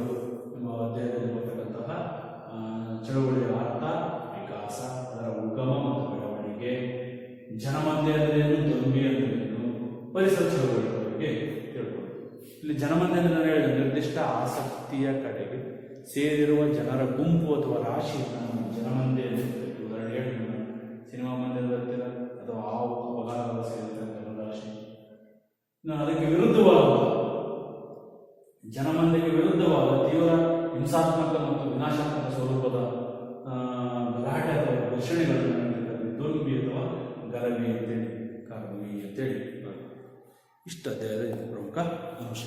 ಎಂಬ ಅಧ್ಯಾಯದಲ್ಲಿ ಬರ್ತಕ್ಕಂತಹ ಚಳುವಳಿಯ ಅರ್ಥ, ವಿಕಾಸ, ಅದರ ಉಗಮ ಮತ್ತು ಬೆಳವಣಿಗೆ, ಜನಮಂದೆ ಅಂದ್ರೇನು, ದೊಂಬಿ ಅಂದ್ರೇನು, ಪರಿಸರ ಚಳುವಳಿಗಳ ಬಗ್ಗೆ ತಿಳ್ಕೊಂಡು ಇಲ್ಲಿ ಜನಮಂದೆ ಅಂದ್ರೆ ನಾನು ಹೇಳಿದ ನಿರ್ದಿಷ್ಟ ಆಸಕ್ತಿಯ ಕಡೆಗೆ ಸೇರಿರುವ ಜನರ ಗುಂಪು ಅಥವಾ ರಾಶಿಯನ್ನು ನಾವು ಜನಮಂದೆ ಅಂತ ಕರಿತೀವಿ. ಉದಾಹರಣೆ ಹೇಳಿ, ಸಿನಿಮಾ ಮಂದಿರದ ಹತ್ತಿರ ಅಥವಾ ಅಪಘಾತದ ಸೇರಿದ ಜನರಾಶಿ. ಅದಕ್ಕೆ ವಿರುದ್ಧವಾದ, ಜನಮಂದಿಗೆ ವಿರುದ್ಧವಾದ ತೀವ್ರ ಹಿಂಸಾತ್ಮಕ ಮತ್ತು ವಿನಾಶಾತ್ಮಕ ಸ್ವರೂಪದ ಗಲಾಟೆ ಅಥವಾ ಘರ್ಷಣೆಗಳನ್ನು ದುರ್ಬಿ ಅಥವಾ ಗಲಭೆ ಅಂತೇಳಿ, ಕಾರ್ಮಿ ಅಂತೇಳಿ ಇಷ್ಟ ಅಧ್ಯಾಯದ ಪ್ರಮುಖ ಅಂಶ.